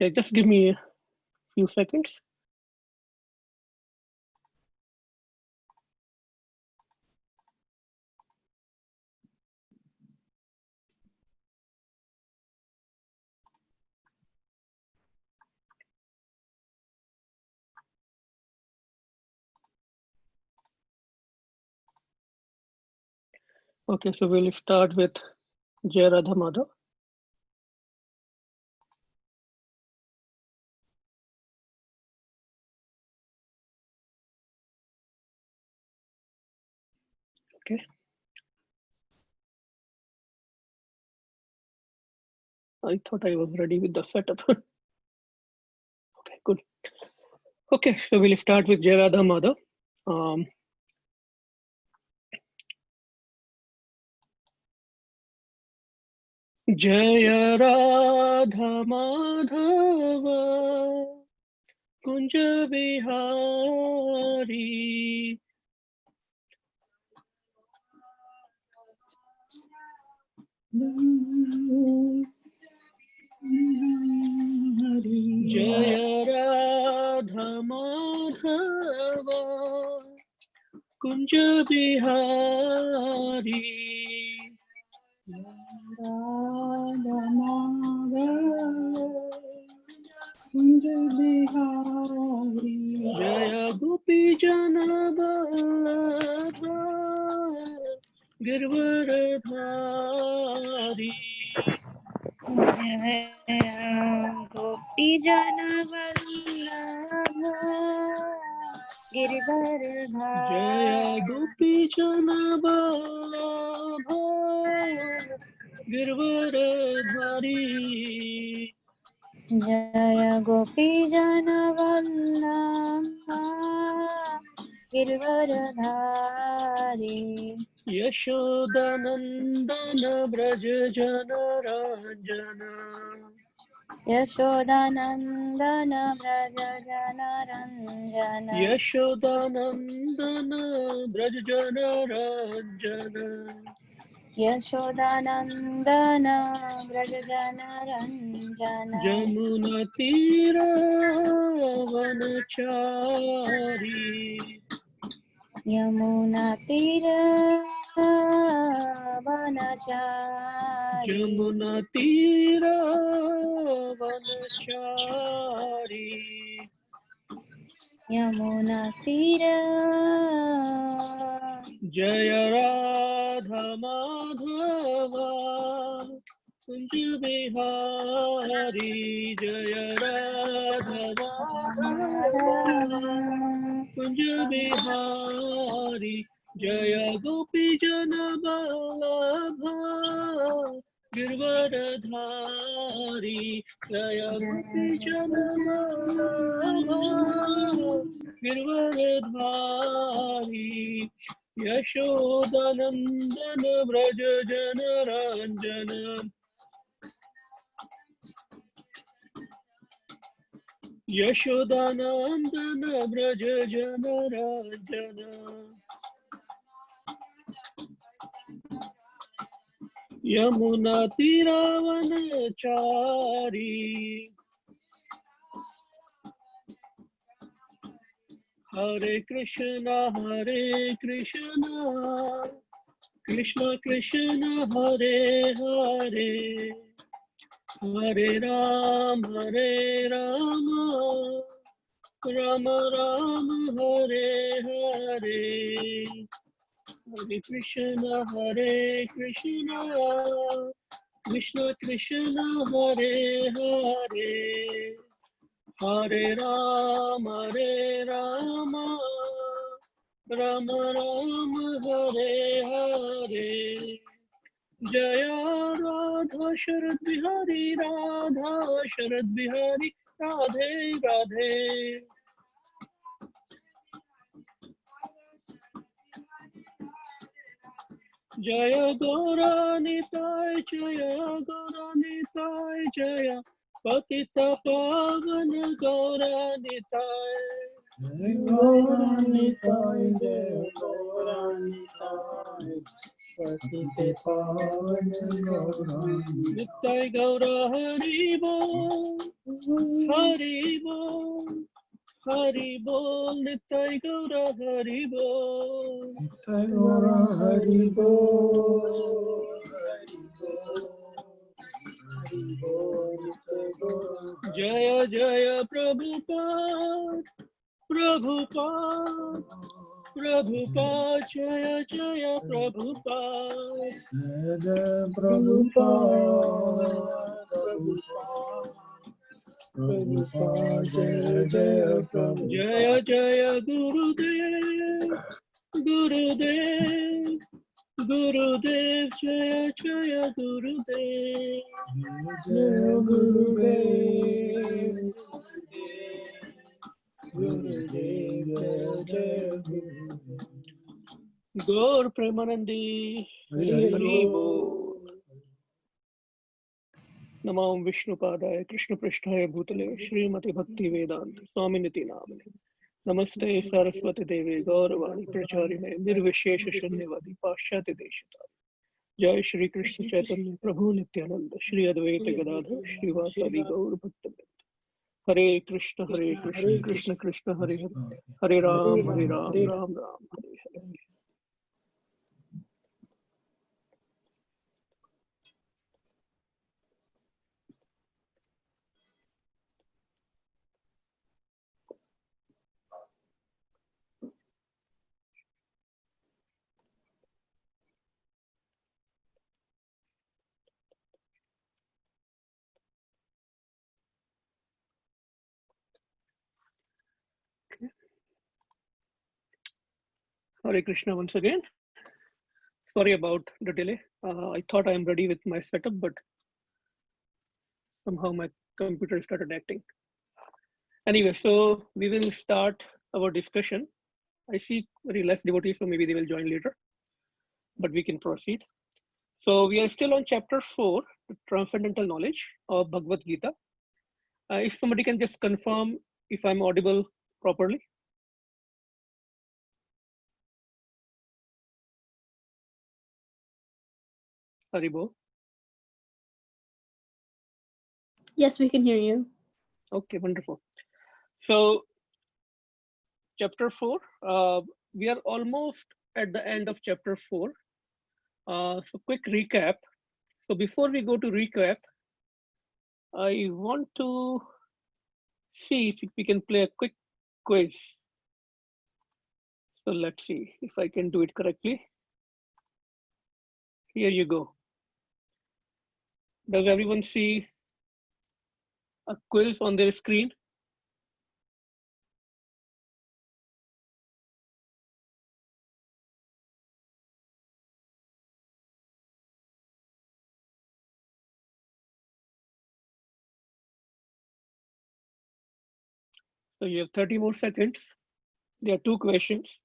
Yeah, just give me a few seconds. Okay, so we'll start with Jai Radha Madhav. Okay. I thought I was ready with the setup. Okay, good. Okay, so we'll start with Jai Radha Madhav. Jaya Radha Madhava Kunja Vihari Jaya Radha Madhava Kunja Vihari Jaya Gopi Jana Vallabha Girvaradhari Jaya Gopi Jana Vallabha Girvaradhari Jaya Gopi Jana Vallabha Girvaradhari Jaya Gopi Jana Vallabha Girvaradhari Yashodanandana Braja Jana Ranjana Yashodanandana Braja Jana Ranjana Yashodanandana Braja Jana Ranjana Yashodanandana Braja Jana Ranjana Jamuna Tira Vanachari Yamuna Tira Vanachari Jamuna Tira Vanachari Yamuna Tira Jaya Radha Madhava Kunja Vihari Jaya Radha Madhava Kunja Vihari Jaya Gopi Jana Vallabha Girvaradhari Jaya Gopi Jana Vallabha Girvaradhari Yashodanandana Braja Jana Ranjana Yashodanandana Braja Jana Ranjana Yamuna Tiravanachari Hare Krishna Krishna Krishna Hare Hare Hare Rama Rama Rama Hare Hare Hare Krishna Krishna Krishna Hare Hare Hare Rama Rama Rama Hare Hare Jaya Radha Sharad Bihari Radha Sharad Bihari Radhe Radhe Jaya Gauranitai Jaya Gauranitai Jaya Patita Pavana Gauranitai Gauranitai Jaya Gauranitai पतिते पावन Gaurang Nittai Gaura Hari Bol, Hari Bol, Hari Bol, Nittai Gaura Hari Bol. नित्य गौरा हरि बोल हरि बोल हरि बोल नित्य Gaura Jaya Jaya Prabhupada, Prabhupada, Prabhupada, Jaya Jaya Prabhupada. जय जय प्रभुपाद प्रभुपाद प्रभुपाद जय जय प्रभु Jaya Jaya Gurudev, Gurudev, Gurudev, Jaya Jaya Gurudev. जय गुरुदेव गुरुदेव जय जय गुरुदेव Gaur Premanandi, हरि Hari बोल Bol. Namam Vishnupadaya, Krishna Prishtaya Bhutale, Srimati Bhakti Vedanta, Swaminiti Namane. Namaste Saraswati Devi, Gauravani Pracharine, Nirvishesha Shunyavadi, Pashyati Deshita. Jai Shri Krishna Chaitanya, Prabhu Nityananda, Shri Advaita Gadadhar, Shri Vasadi Gaur Bhakta. Hare Krishna, Hare Krishna, Krishna Krishna, Hare Hare, Hare Ram, Hare Ram, Ram Ram, Hare Hare. Hare Krishna once again. Sorry about the delay. I thought I am ready with my setup, but somehow my computer started acting. Anyway, so we will start our discussion. I see very less devotees, so maybe they will join later, but we can proceed. So we are still on chapter 4, the transcendental knowledge of Bhagvat Gita. If somebody can just confirm if I'm audible properly. Haribo. Yes, we can hear you. Okay, wonderful. So chapter 4, we are almost at the end of chapter 4. So quick recap. So before we go to recap, I want to see if we can play a quick quiz. So let's see if I can do it correctly. Here you go. Does everyone see a quiz on their screen? So you have 30 more seconds. There are two questions.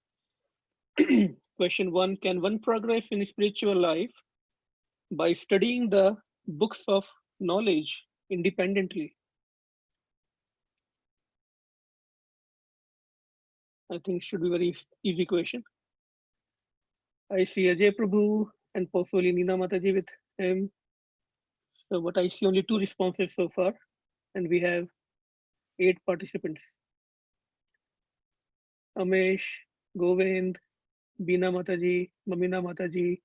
Question 1, can one progress in spiritual life by studying the books of knowledge independently? I think should be very easy question. I see Ajay Prabhu and possibly Nina Mataji with him. So what I see only 2 responses so far, and we have 8 participants. Amesh, Govind, Beena Mataji, Mamina Mataji,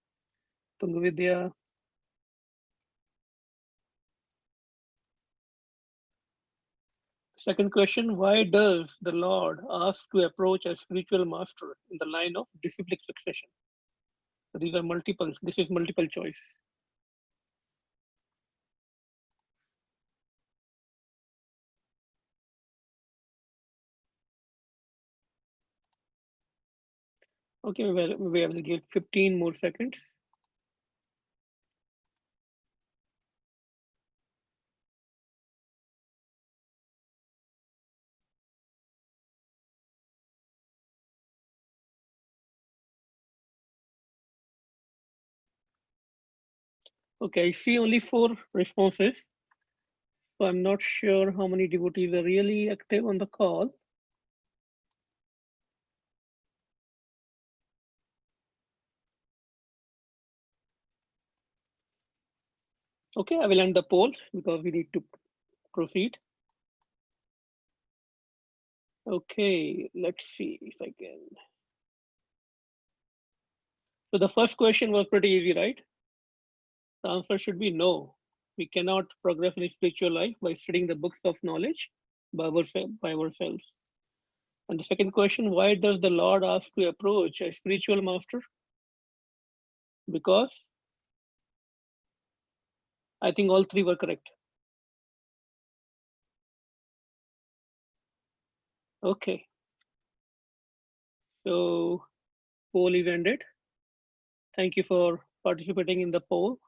Tungavidya. Second question, why does the Lord ask to approach a spiritual master in the line of disciplic succession? So these are multiple, this is multiple choice. Okay, well, we will give 15 more seconds. Okay, I see only 4 responses. So I'm not sure how many devotees are really active on the call. Okay, I will end the poll because we need to proceed. Okay, let's see if I can. So the first question was pretty easy, right? The answer should be no. We cannot progress in spiritual life by studying the books of knowledge by ourselves. And the second question, why does the Lord ask to approach a spiritual master? Because I think all three were correct. Okay. So poll is ended. Thank you for participating in the poll.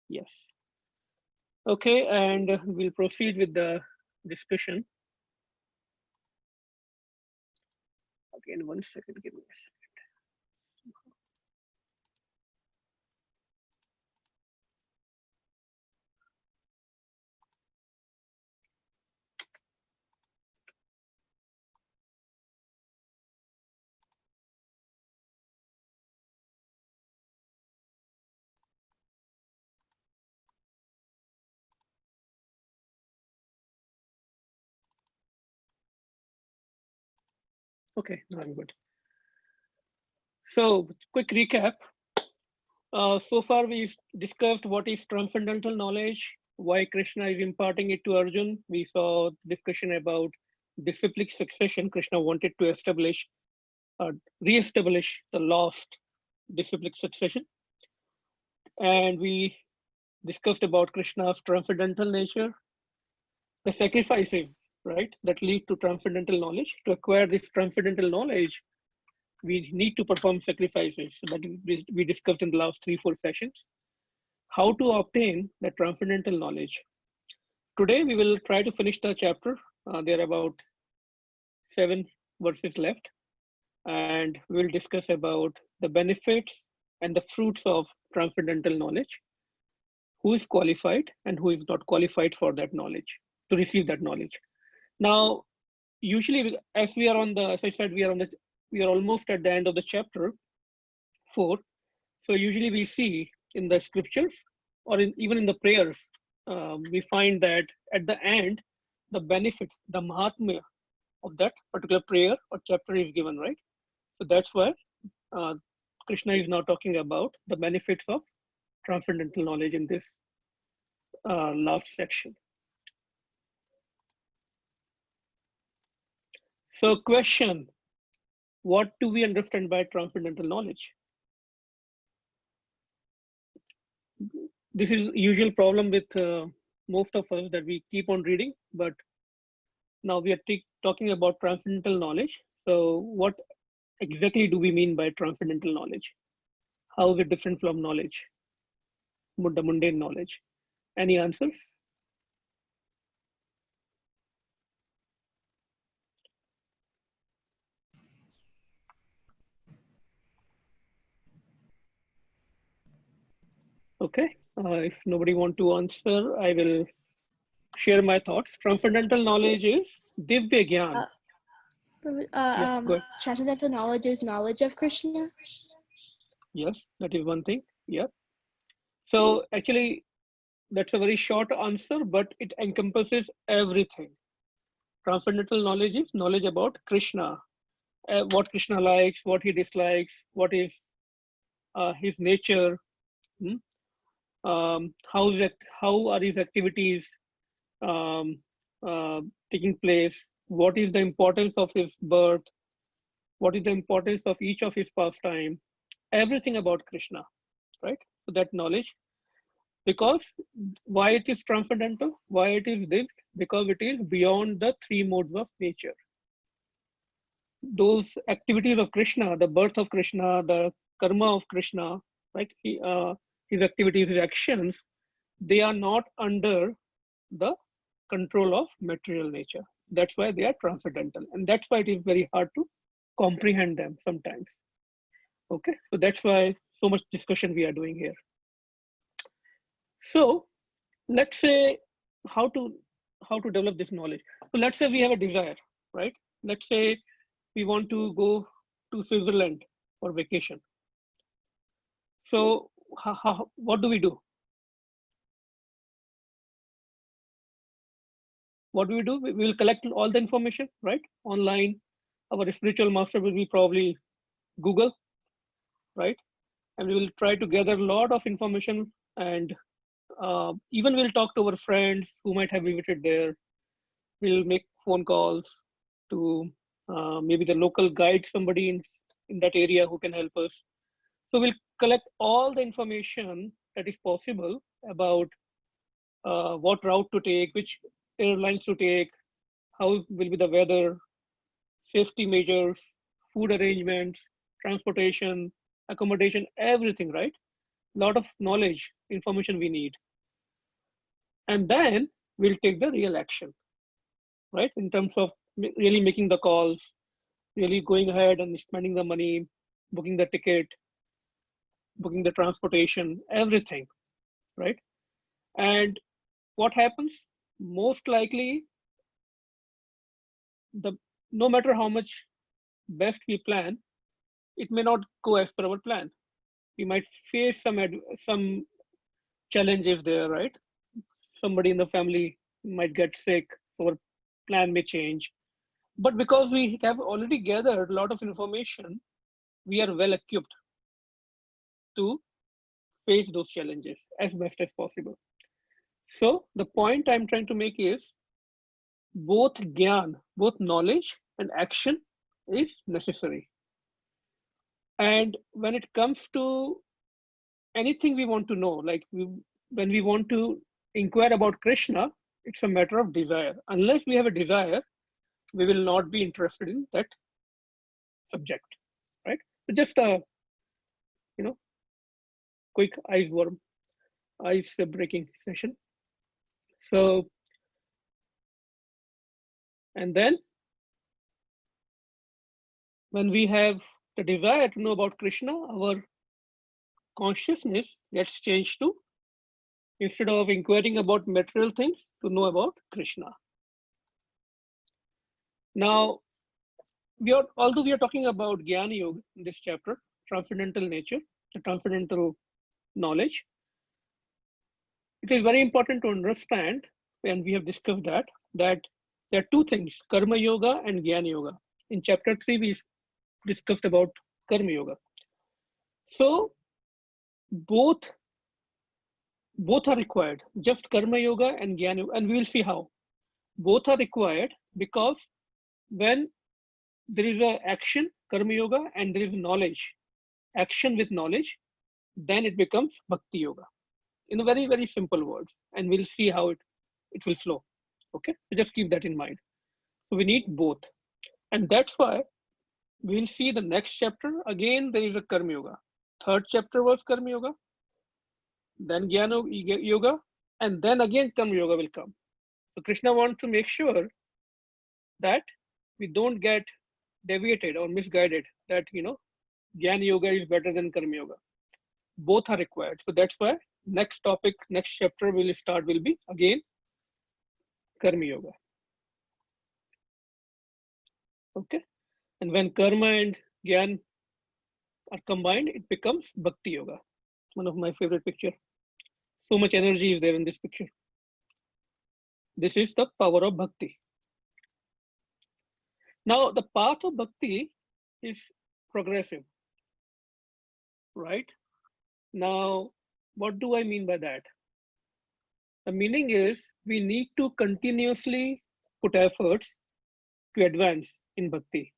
Yes. Okay, and we'll proceed with the discussion. Again, 1 second, give me a second. Okay, now I'm good. So quick recap. So far we discussed what is transcendental knowledge, why Krishna is imparting it to Arjun. We saw discussion about disciplic succession. Krishna wanted to re-establish the lost disciplic succession. And we discussed about Krishna's transcendental nature, the sacrifices, right, that lead to transcendental knowledge. To acquire this transcendental knowledge, we need to perform sacrifices that we discussed in the last 3-4 sessions. How to obtain the transcendental knowledge. Today we will try to finish the chapter. There are about 7 verses left, and we will discuss about the benefits and the fruits of transcendental knowledge, who is qualified and who is not qualified for that knowledge, to receive that knowledge. Now, usually, as we are on the, as I said, we are almost at the end of the chapter 4. So usually we see in the scriptures or even in the prayers, we find that at the end, the benefit, the mahatmya of that particular prayer or chapter is given, right? So that's why Krishna is now talking about the benefits of transcendental knowledge in this last section. So question, what do we understand by transcendental knowledge? This is usual problem with most of us, that we keep on reading, but now we are talking about transcendental knowledge. So what exactly do we mean by transcendental knowledge? How is it different from knowledge, the mundane knowledge? Any answers? Okay, if nobody want to answer, I will share my thoughts. Transcendental knowledge is Divya Gyan. Yeah, go ahead. Transcendental knowledge is knowledge of Krishna. Yes, that is one thing. Yeah. So actually, that's a very short answer, but it encompasses everything. Transcendental knowledge is knowledge about Krishna, what Krishna likes, what he dislikes, what is his nature, how are his activities taking place, what is the importance of his birth, what is the importance of each of his pastime, everything about Krishna, right? So that knowledge, because why it is transcendental, why it is this, because it is beyond the 3 modes of nature. Those activities of Krishna, the birth of Krishna, the karma of Krishna, right? His activities, his actions, they are not under the control of material nature. That's why they are transcendental. And that's why it is very hard to comprehend them sometimes. Okay, so that's why so much discussion we are doing here. So let's say how to develop this knowledge. So let's say we have a desire, right? Let's say we want to go to Switzerland for vacation. So what do we do? What do? We will collect all the information, right? Online. Our spiritual master will be probably Google, right? And we will try to gather a lot of information, and even we'll talk to our friends who might have visited there. We'll make phone calls to maybe the local guide, somebody in that area who can help us. So we'll collect all the information that is possible about what route to take, which airlines to take, how will be the weather, safety measures, food arrangements, transportation, accommodation, everything, right? Lot of knowledge, information we need. And then we'll take the real action, right? In terms of really making the calls, really going ahead and spending the money, booking the ticket, booking the transportation, everything, right? And what happens? Most likely, the no matter how much best we plan, it may not go as per our plan. We might face some challenges there, right? Somebody in the family might get sick, so our plan may change. But because we have already gathered a lot of information, we are well equipped to face those challenges as best as possible. So the point I'm trying to make is both gyan, both knowledge and action is necessary. And when it comes to anything we want to know, like when we want to inquire about Krishna, it's a matter of desire. Unless we have a desire, we will not be interested in that subject, right? So just a quick ice breaking session. So, and then when we have the desire to know about Krishna, our consciousness gets changed to, instead of inquiring about material things, to know about Krishna. Now, although we are talking about Jnana Yoga in this chapter, transcendental nature, the transcendental knowledge, it is very important to understand, and we have discussed that there are two things, Karma Yoga and Jnana Yoga. In chapter 3, we discussed about Karma Yoga. So both are required, just Karma Yoga and Jnana Yoga, and we will see how. Both are required because when there is a action, Karma Yoga, and there is knowledge, action with knowledge, then it becomes Bhakti Yoga. In a very, very simple words, and we'll see how it will flow. Okay, so just keep that in mind. So we need both, and that's why we'll see the next chapter. Again, there is a Karma Yoga. Third chapter was Karma Yoga, then Jnana Yoga, and then again Karma Yoga will come. So Krishna wants to make sure that we don't get deviated or misguided, that Jnana Yoga is better than Karma Yoga. Both are required. So that's why next topic, next chapter will be again Karma Yoga. Okay, and when Karma and Gyan are combined, it becomes Bhakti Yoga. One of my favorite picture. So much energy is there in this picture. This is the power of Bhakti. Now, the path of Bhakti is progressive, right? Now, what do I mean by that? The meaning is we need to continuously put efforts to advance in Bhakti,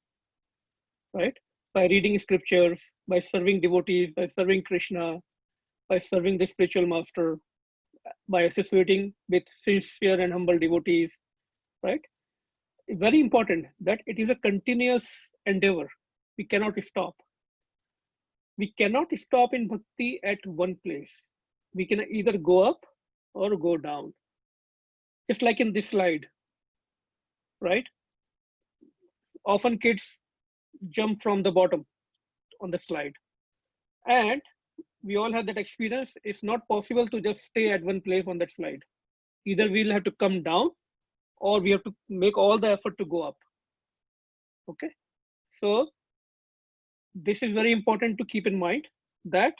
right? By reading scriptures, by serving devotees, by serving Krishna, by serving the spiritual master, by associating with sincere and humble devotees, right? Very important that it is a continuous endeavor. We cannot stop. We cannot stop in Bhakti at one place. We can either go up or go down. Just like in this slide, right? Often kids jump from the bottom on the slide. And we all have that experience. It's not possible to just stay at one place on that slide. Either we'll have to come down or we have to make all the effort to go up. Okay. So this is very important to keep in mind, that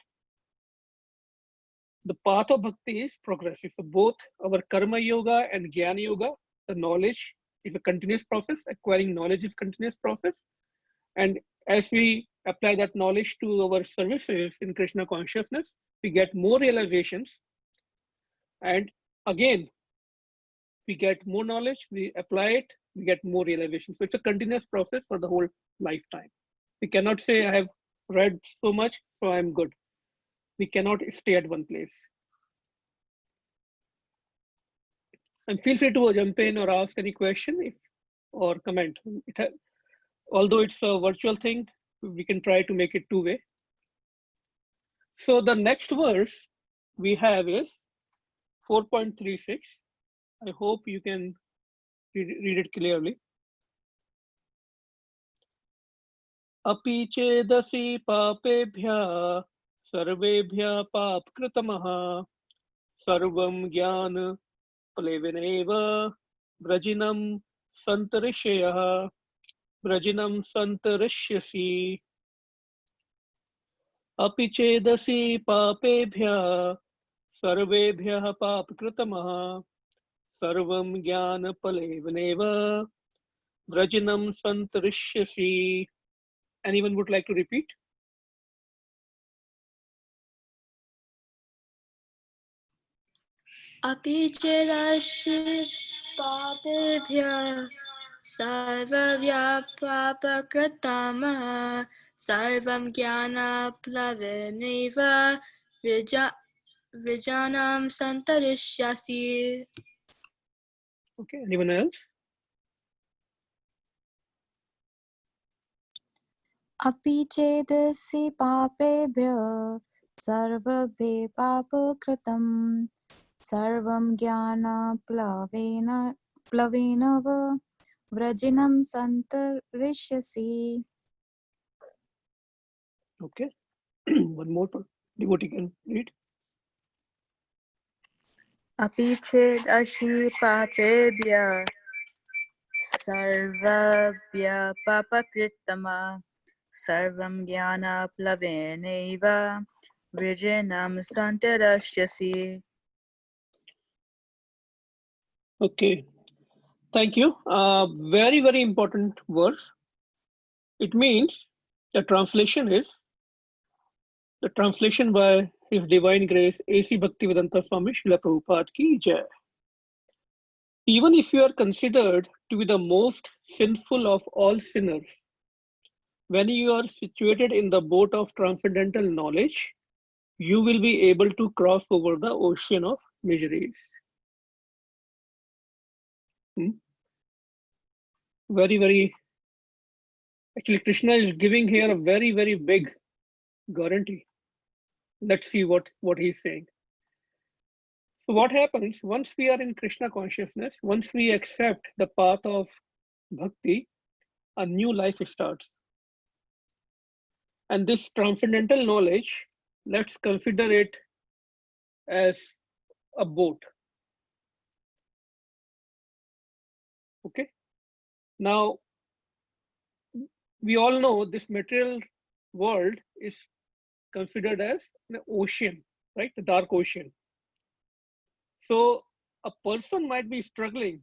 The path of bhakti is progressive. So both our karma yoga and jnana yoga, the knowledge is a continuous process. Acquiring knowledge is continuous process. And as we apply that knowledge to our services in Krishna consciousness, we get more realizations. And again, we get more knowledge, we apply it, we get more realization. So it's a continuous process for the whole lifetime. We cannot say, I have read so much, so I'm good. We cannot stay at one place. And feel free to jump in or ask any question or comment. Although it's a virtual thing, we can try to make it two-way. So the next verse we have is 4.36. I hope you can read it clearly. Api chedasi papebhya sarvebhya papkritamaha sarvam jnana pleveneva brajinam santarishyaha brajinam santarishyasi. Api chedasi papebhya sarvebhya papkritamaha sarvam jnana pleveneva brajinam santarishyasi. Anyone would like to repeat? Api chedashi papebhya sarvavyapapakritamaha sarvam jnana plaveneva vijanam santarishyasi. Okay, anyone else? अपि चेदसि पापेभ्यः सर्वभे पापकृतं सर्वं ज्ञानप्लवेन व्रजिनं सन्तरिष्यसि. Okay, one more devotee can read. अपि चेदसि पापेभ्यः सर्वभ्यः पापकृतम् सर्वं ज्ञानप्लवेनैव विजयनं सन्तरिष्यसि. Okay, thank you. Very, very important verse. It means the translation by His Divine Grace A.C. Bhaktivedanta Swami Srila Prabhupada ki jai. Even if you are considered to be the most sinful of all sinners, when you are situated in the boat of transcendental knowledge, you will be able to cross over the ocean of miseries. Very, very, actually Krishna is giving here a very, very big guarantee. Let's see what he's saying. So what happens once we are in Krishna consciousness, once we accept the path of bhakti, a new life starts. And this transcendental knowledge, let's consider it as a boat. Okay. Now, we all know this material world is considered as an ocean, right? The dark ocean. So a person might be struggling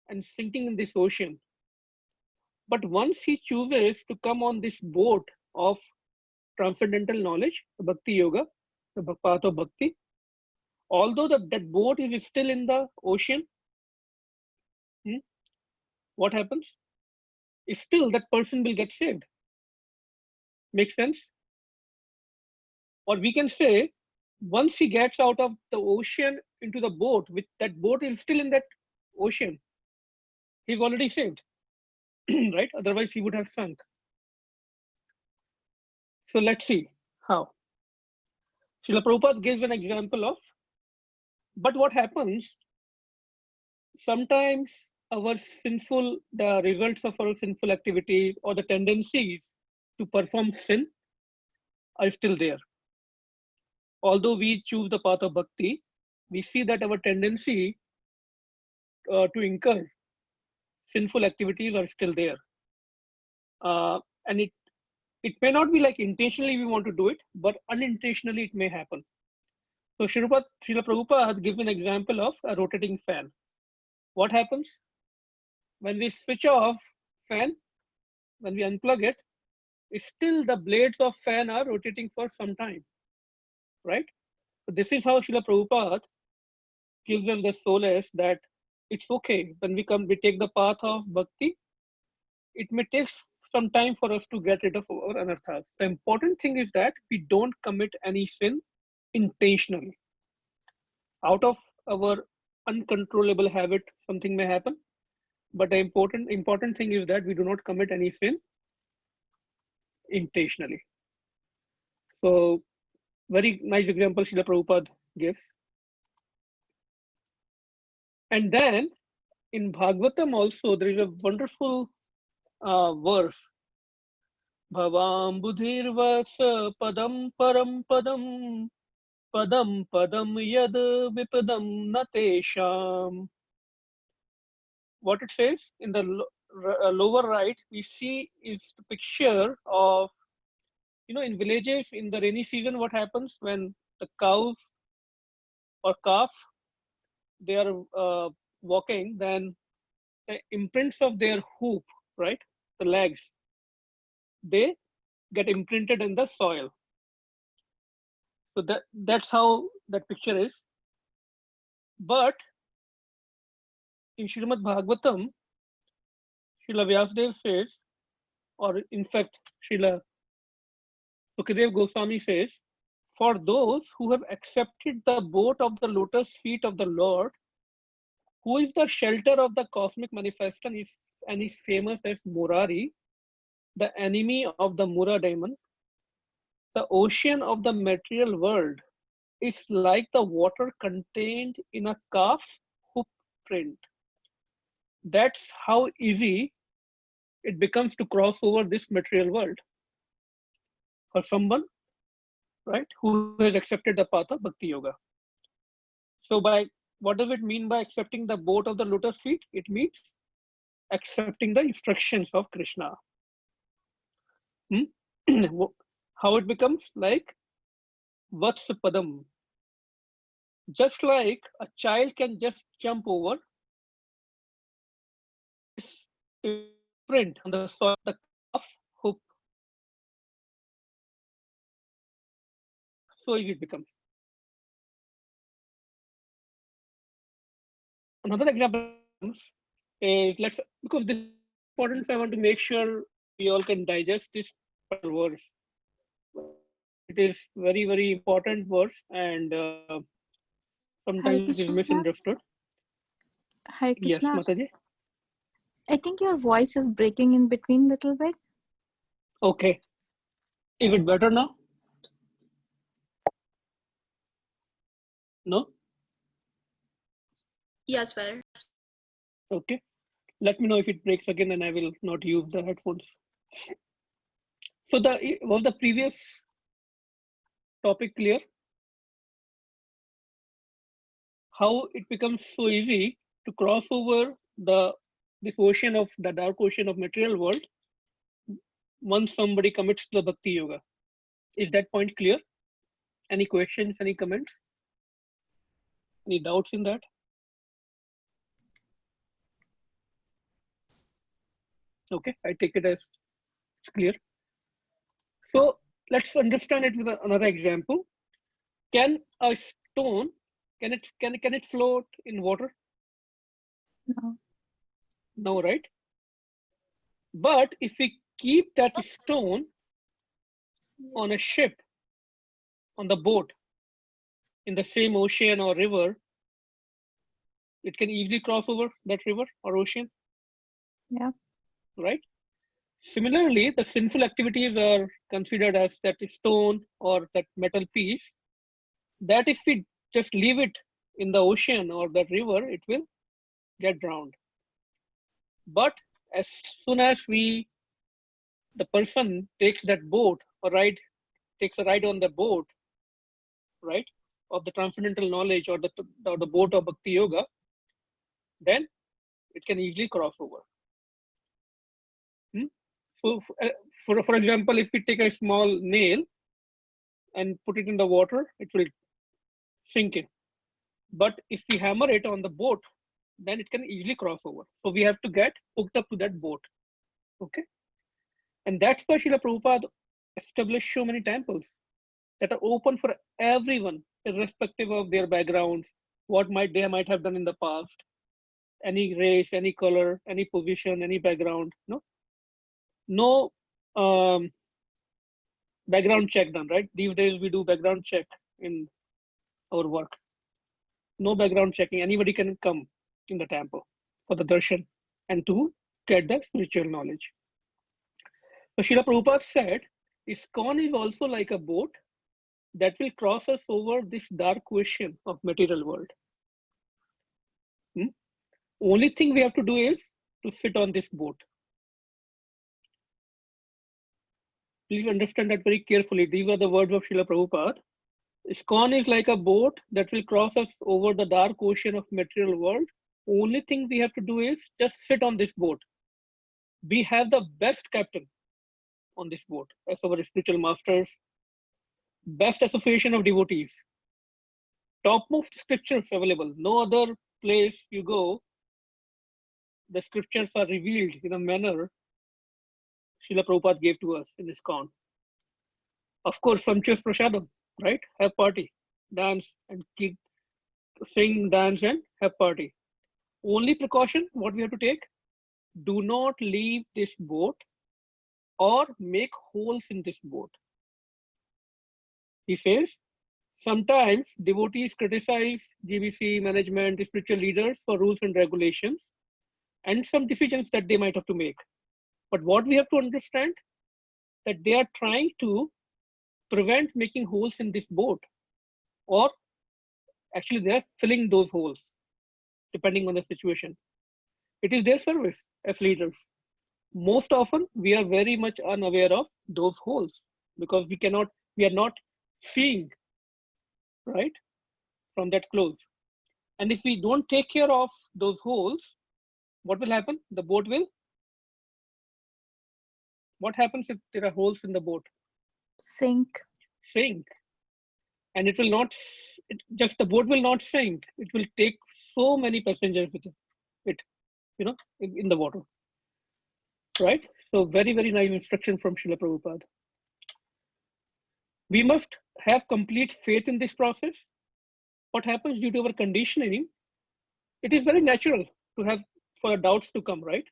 and sinking in this ocean. But once he chooses to come on this boat of transcendental knowledge, the bhakti yoga, the path of bhakti, although that boat is still in the ocean, what happens? Still that person will get saved. Make sense? Or we can say, once he gets out of the ocean into the boat, with that boat is still in that ocean, he's already saved, right? Otherwise he would have sunk. So let's see how. Srila Prabhupada gives an example of, but what happens, sometimes the results of our sinful activity or the tendencies to perform sin are still there. Although we choose the path of bhakti, we see that our tendency to incur sinful activities are still there. And it may not be like intentionally we want to do it, but unintentionally it may happen. So Srila Prabhupada gives an example of a rotating fan. What happens when we switch off fan, when we unplug it, still the blades of fan are rotating for some time, right? So this is how Srila Prabhupada gives us the solace that it's okay when we take the path of bhakti. It may take some time for us to get rid of our anarthas. The important thing is that we don't commit any sin intentionally. Out of our uncontrollable habit, something may happen. But the important thing is that we do not commit any sin intentionally. So very nice example Srila Prabhupada gives. And then in Bhagavatam also there is a wonderful verse. Bhavam budhirvasa padam param padam padam padam yad vipadam natesham. What it says in the lower right, we see is the picture of, in villages in the rainy season, what happens when the cows or calf, they are walking, then the imprints of their hoof, right, the legs, they get imprinted in the soil. So that's how that picture is. But in Srimad Bhagavatam, Srila Vyasadeva says, or in fact, Srila Sukadev Goswami says, for those who have accepted the boat of the lotus feet of the Lord, who is the shelter of the cosmic manifestation and is famous as Murari, the enemy of the Mura demon, the ocean of the material world is like the water contained in a calf's hoof print. That's how easy it becomes to cross over this material world for someone, right, who has accepted the path of Bhakti Yoga. So what does it mean by accepting the boat of the lotus feet? It means accepting the instructions of Krishna. How it becomes like Vatsapadam. Just like a child can just jump over this print on the soil, the calf's hoof. So easy it becomes. Another example is, because this is important, so I want to make sure we all can digest this verse. It is very, very important verse, and Hare sometimes it is Krishna. misunderstood. Hare Yes, Krishna. Mataji. I think your voice is breaking in between little bit. Okay. Is it better now? No? Yeah, it's better. Okay. Let me know if it breaks again, and I will not use the headphones. So was the previous topic clear? How it becomes so easy to cross over this ocean of the dark ocean of material world once somebody commits the Bhakti Yoga. Is that point clear? Any questions, any comments? Any doubts in that? Okay, I take it as it's clear. So let's understand it with another example. Can a stone, can it float in water? No. No, right? But if we keep that stone on a ship, on the boat, in the same ocean or river, it can easily cross over that river or ocean. Yeah. Right? Similarly, the sinful activities are considered as that stone or that metal piece, that if we just leave it in the ocean or that river, it will get drowned. But as soon as the person takes that boat or takes a ride on the boat, right, of the transcendental knowledge or the boat of Bhakti Yoga, then it can easily cross over. So for example, if we take a small nail and put it in the water, it will sink in. But if we hammer it on the boat, then it can easily cross over. So we have to get hooked up to that boat. Okay. And that's why Srila Prabhupada established so many temples that are open for everyone, irrespective of their backgrounds, what they might have done in the past, any race, any color, any position, any background. No background check done, right? These days we do background check in our work. No background checking. Anybody can come in the temple for the darshan and to get the spiritual knowledge. So Srila Prabhupada said, ISKCON is also like a boat that will cross us over this dark ocean of material world. Only thing we have to do is to sit on this boat. Please understand that very carefully. These are the words of Srila Prabhupada. ISKCON is like a boat that will cross us over the dark ocean of material world. Only thing we have to do is just sit on this boat. We have the best captain on this boat as our spiritual masters, best association of devotees, topmost scriptures available. No other place you go, the scriptures are revealed in a manner Srila Prabhupada gave to us in ISKCON. Of course, sumptuous prasadam, right? Have party, dance, and keep sing, dance, and have party. Only precaution, what we have to take, do not leave this boat or make holes in this boat. He says, sometimes devotees criticize GBC management, spiritual leaders for rules and regulations and some decisions that they might have to make. But what we have to understand, that they are trying to prevent making holes in this boat, or actually they are filling those holes depending on the situation. It is their service as leaders. Most often we are very much unaware of those holes because we are not seeing, right, from that close. And if we don't take care of those holes, what will happen? The boat will, what happens if there are holes in the boat? Sink. Sink. And it will not, the boat will not sink. It will take so many passengers with it, in the water, right? So very, very nice instruction from Srila Prabhupada. We must have complete faith in this process. What happens due to our conditioning, it is very natural to have for doubts to come, right?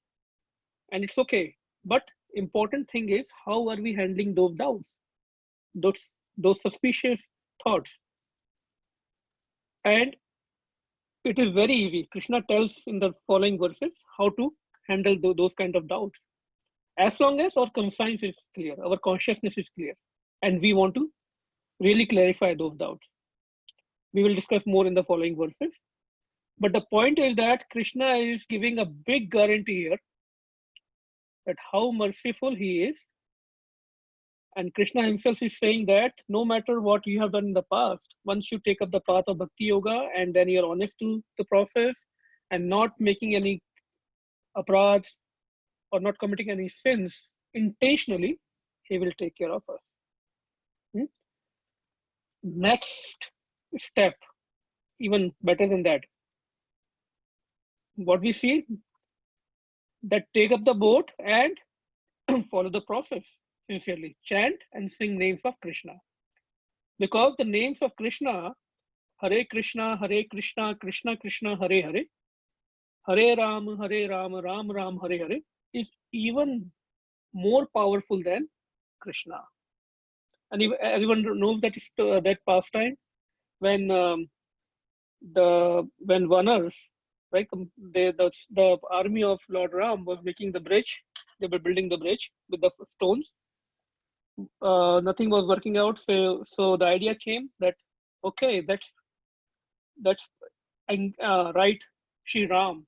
And it's okay. But important thing is, how are we handling those doubts, those suspicious thoughts? And it is very easy. Krishna tells in the following verses how to handle those kind of doubts. As long as our conscience is clear, our consciousness is clear, and we want to really clarify those doubts. We will discuss more in the following verses. But the point is that Krishna is giving a big guarantee here that how merciful he is. And Krishna himself is saying that no matter what you have done in the past, once you take up the path of Bhakti Yoga and then you're honest to the process and not making any aparadhs or not committing any sins intentionally, he will take care of us. Next step, even better than that, what we see, that take up the boat and follow the process sincerely, chant and sing names of Krishna, because the names of Krishna, Hare Krishna, Krishna Krishna, Hare Hare, Hare Ram, Ram Ram, Hare Hare, is even more powerful than Krishna. And everyone knows that pastime when Vanars, right, the army of Lord Ram was making the bridge. They were building the bridge with the stones. Nothing was working out, so the idea came that, okay, that's write Shri Ram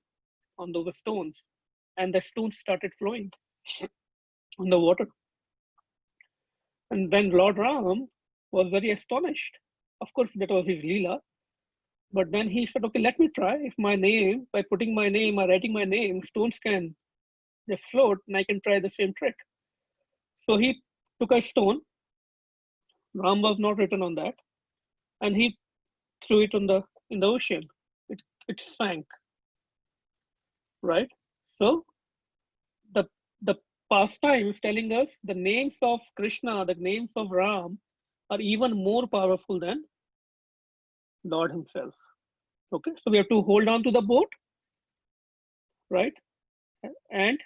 on those stones, and the stones started flowing on the water. And then Lord Ram was very astonished. Of course, that was his Leela. But then he said, okay, let me try. If my name, by putting my name or writing my name, stones can just float, and I can try the same trick. So he took a stone. Ram was not written on that. And he threw it in the ocean. It sank, right? So the pastimes telling us the names of Krishna, the names of Ram, are even more powerful than Lord himself. Okay, so we have to hold on to the boat, right, and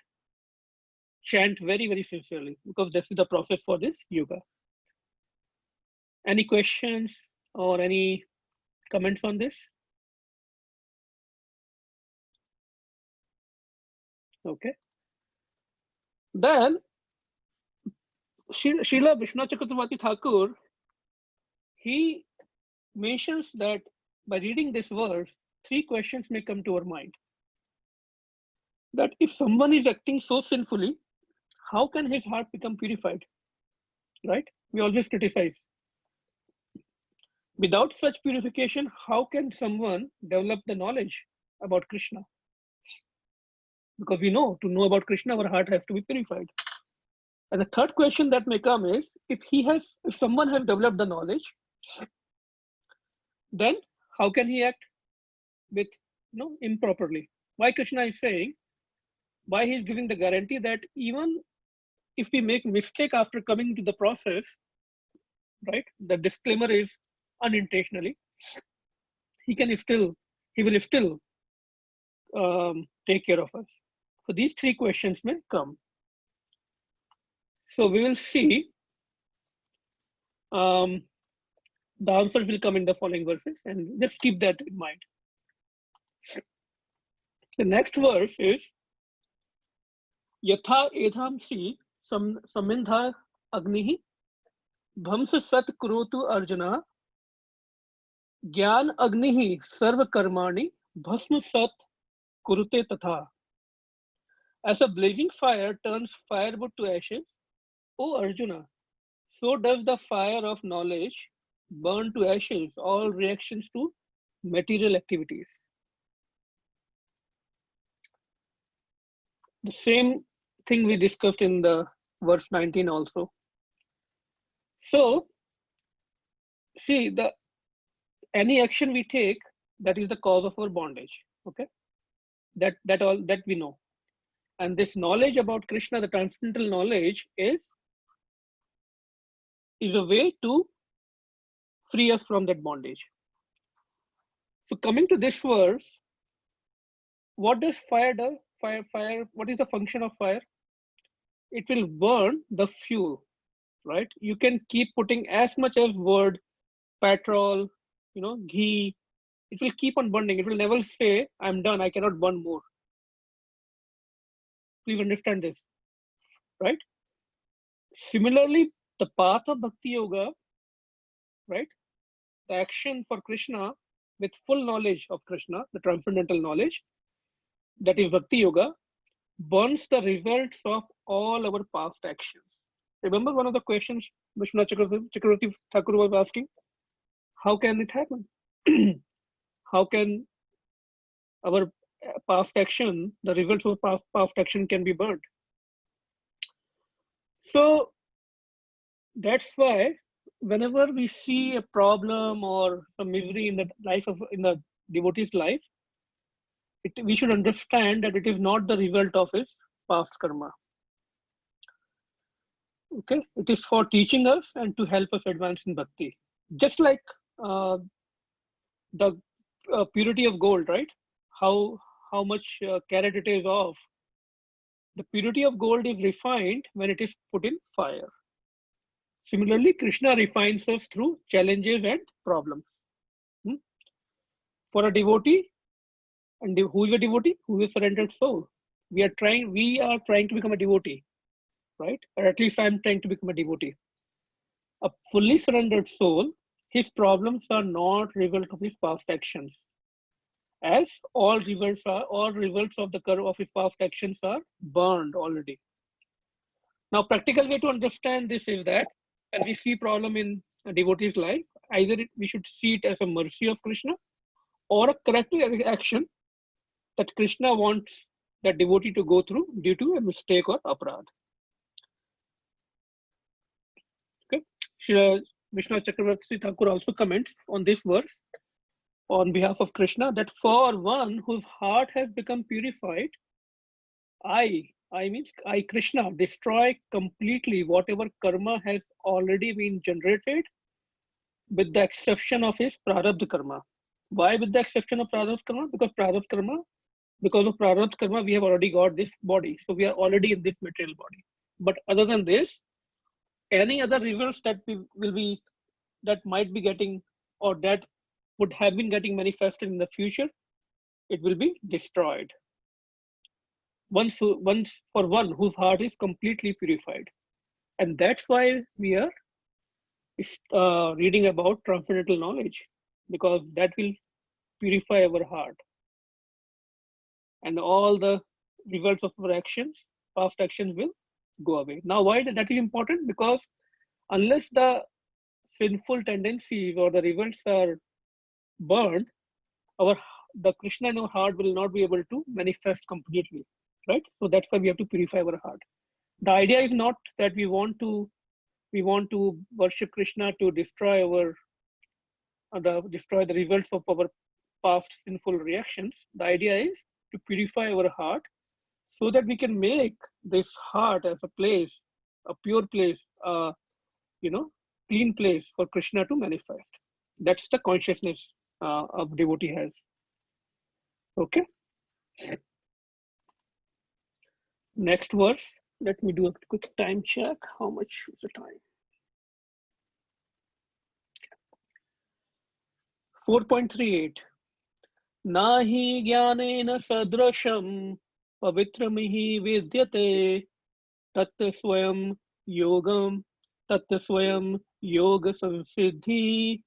chant very, very sincerely, because this is the process for this yoga. Any questions or any comments on this? Okay. Then Srila Vishnu Chakravarti Thakur, he mentions that by reading this verse, 3 questions may come to our mind. That if someone is acting so sinfully, how can his heart become purified? Right? We always criticize. Without such purification, how can someone develop the knowledge about Krishna? Because we know, to know about Krishna, our heart has to be purified. And the third question that may come is, if someone has developed the knowledge, then how can he act with improperly? Why Krishna is saying, why he is giving the guarantee that even if we make mistake after coming to the process, right? The disclaimer is unintentionally. He will still take care of us. So these 3 questions may come. So we will see. The answers will come in the following verses, and just keep that in mind. The next verse is Yatha edhamsi samindha agnihi bhamsa sat kurotu arjuna gyan agnihi sarva karmani bhasma sat kurute tatha. As a blazing fire turns firewood to ashes, O Arjuna, so does the fire of knowledge burn to ashes all reactions to material activities. The same thing we discussed in the verse 19 also. So, see, any action we take, that is the cause of our bondage. Okay, that we know. And this knowledge about Krishna, the transcendental knowledge, is a way to free us from that bondage. So coming to this verse, what does fire do? Fire, what is the function of fire? It will burn the fuel, right? You can keep putting as much as wood, petrol, ghee. It will keep on burning. It will never say, I'm done, I cannot burn more. Please understand this, right? Similarly, the path of Bhakti Yoga, right? The action for Krishna with full knowledge of Krishna, the transcendental knowledge, that is Bhakti Yoga, burns the results of all our past actions. Remember one of the questions Vishnu Chakravarti Thakur was asking? How can it happen? How can our past action, the results of past action can be burned? So that's why whenever we see a problem or a misery in the devotee's life, we should understand that it is not the result of his past karma. Okay, it is for teaching us and to help us advance in bhakti. Just like the purity of gold, right? How much carat it is of. The purity of gold is refined when it is put in fire. Similarly, Krishna refines us through challenges and problems. For a devotee, and who is a devotee? Who is a surrendered soul? We are trying to become a devotee, right? Or at least I'm trying to become a devotee. A fully surrendered soul, his problems are not result of his past actions, as all results of his past actions are burned already. Now, practical way to understand this is that when we see problem in a devotee's life, either we should see it as a mercy of Krishna or a corrective action that Krishna wants that devotee to go through due to a mistake or aparadh. Okay, Vishnu Chakravarti Thakur also comments on this verse on behalf of Krishna that for one whose heart has become purified, I means I, Krishna, destroy completely whatever karma has already been generated with the exception of his prarabdha karma. Why with the exception of prarabdha karma? Because of prarabdha karma, we have already got this body. So we are already in this material body. But other than this, any other results that we will be, that might be getting, or that would have been getting manifested in the future, it will be destroyed. Once for one whose heart is completely purified. And that's why we are reading about transcendental knowledge, because that will purify our heart. And all the results of our actions, past actions, will go away. Now, why that is important? Because unless the sinful tendencies or the results are burned, the Krishna in our heart will not be able to manifest completely, right? So that's why we have to purify our heart. The idea is not that we want to worship Krishna to destroy destroy the results of our past sinful reactions. The idea is to purify our heart so that we can make this heart as a place, a pure place, clean place for Krishna to manifest. That's the consciousness a devotee has. Okay. Next verse. Let me do a quick time check. How much is the time? 4.38. Nahi jnanena sadrasham pavitramihi vidyate tatta swayam yogam tatta swayam yoga sansiddhi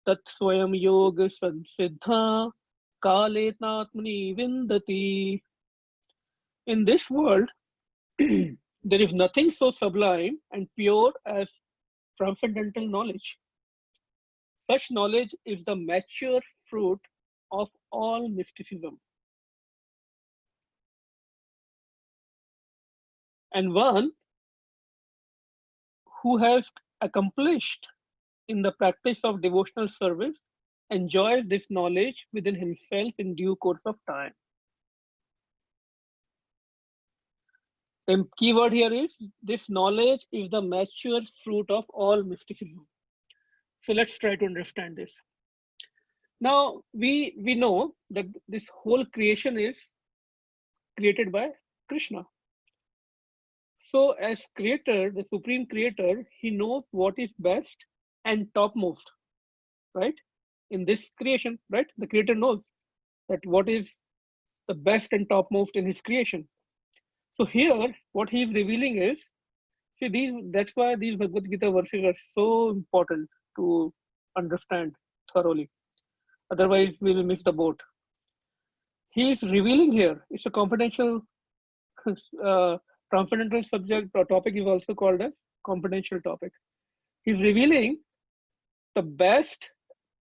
tat swayam yoga sansiddha kaletnatmani vindati. In this world, there is nothing so sublime and pure as transcendental knowledge. Such knowledge is the mature fruit of all mysticism. And one who has accomplished in the practice of devotional service enjoys this knowledge within himself in due course of time. The key word here is this knowledge is the mature fruit of all mysticism. So let's try to understand this. Now we know that this whole creation is created by Krishna. So as creator, the supreme creator, he knows what is best and topmost, right? In this creation, right? The creator knows that what is the best and topmost in his creation. So here, what he is revealing is, that's why these Bhagavad Gita verses are so important to understand thoroughly. Otherwise, we will miss the boat. He is revealing here, it's a confidential, transcendental subject or topic is also called as confidential topic. He's revealing the best,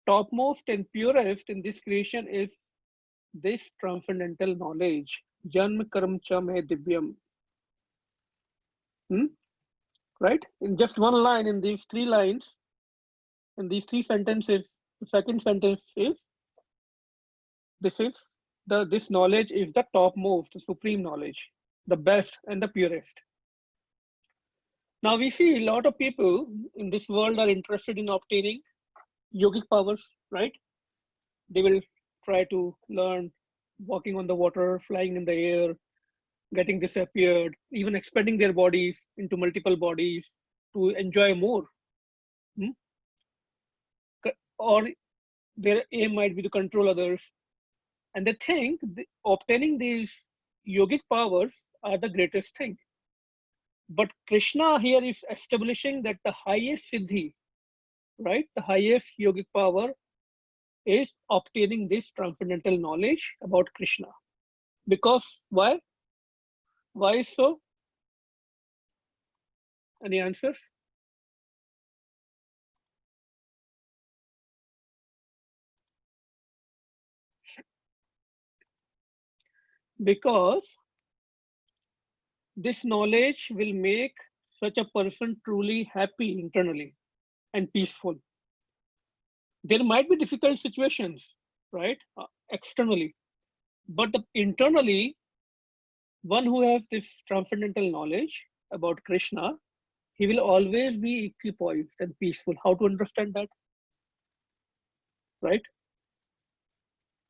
topmost, and purest in this creation is this transcendental knowledge. Janma karam cha me divyam. Right? In just one line, in these three lines, in these three sentences, the second sentence is this knowledge is the topmost, the supreme knowledge, the best and the purest. Now we see a lot of people in this world are interested in obtaining yogic powers, right? They will try to learn walking on the water, flying in the air, getting disappeared, even expanding their bodies into multiple bodies to enjoy more. Or their aim might be to control others. And they think obtaining these yogic powers are the greatest thing. But Krishna here is establishing that the highest siddhi, right? The highest yogic power is obtaining this transcendental knowledge about Krishna. Because why? Why so? Any answers? Because this knowledge will make such a person truly happy internally and peaceful. There might be difficult situations, right? Externally, but internally, one who has this transcendental knowledge about Krishna, he will always be equipoised and peaceful. How to understand that, right?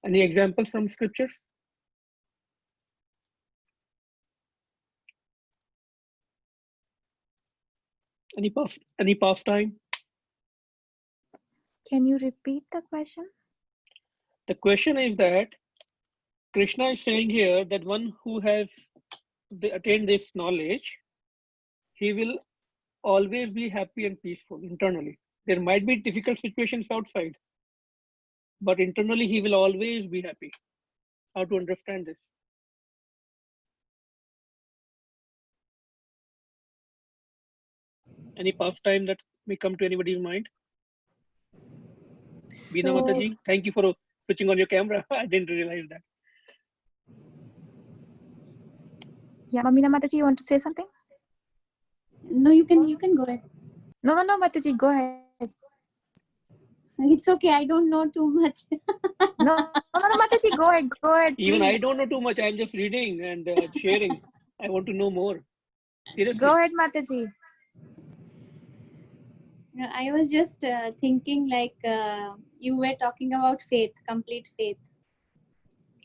Any examples from scriptures? Any pastime? Can you repeat the question? The question is that Krishna is saying here that one who has attained this knowledge, he will always be happy and peaceful internally. There might be difficult situations outside, but internally he will always be happy. How to understand this? Any pastime that may come to anybody's mind? Veena So, Mataji, thank you for switching on your camera. I didn't realize that. yeah, Mamina Mataji, you want to say something? No, you can go ahead. No, Mataji, go ahead. It's okay. I don't know too much. No, Mataji, go ahead, Even I please. don't know too much. I'm just reading and sharing. I want to know more. Seriously. Go ahead, Mataji. I was just thinking like you were talking about faith, complete faith.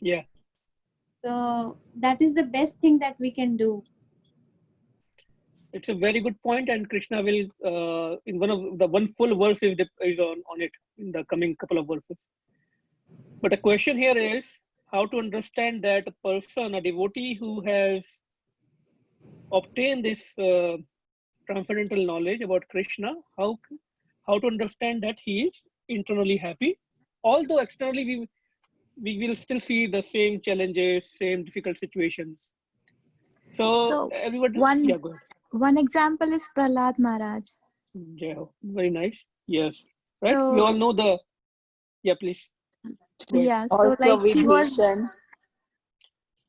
Yeah. So that is the best thing that we can do. It's a very good point, and Krishna will in one full verse is on it in the coming couple of verses. But the question here is how to understand that a person, a devotee who has obtained this transcendental knowledge about Krishna, how to understand that he is internally happy, although externally we will still see the same challenges, same difficult situations. So everybody, yeah, go ahead. One example is Prahlad Maharaj. Yeah, very nice. Yes, right. So, We all know the. Yeah, please. Go ahead. yeah, so Also, like he was. Vibhishan.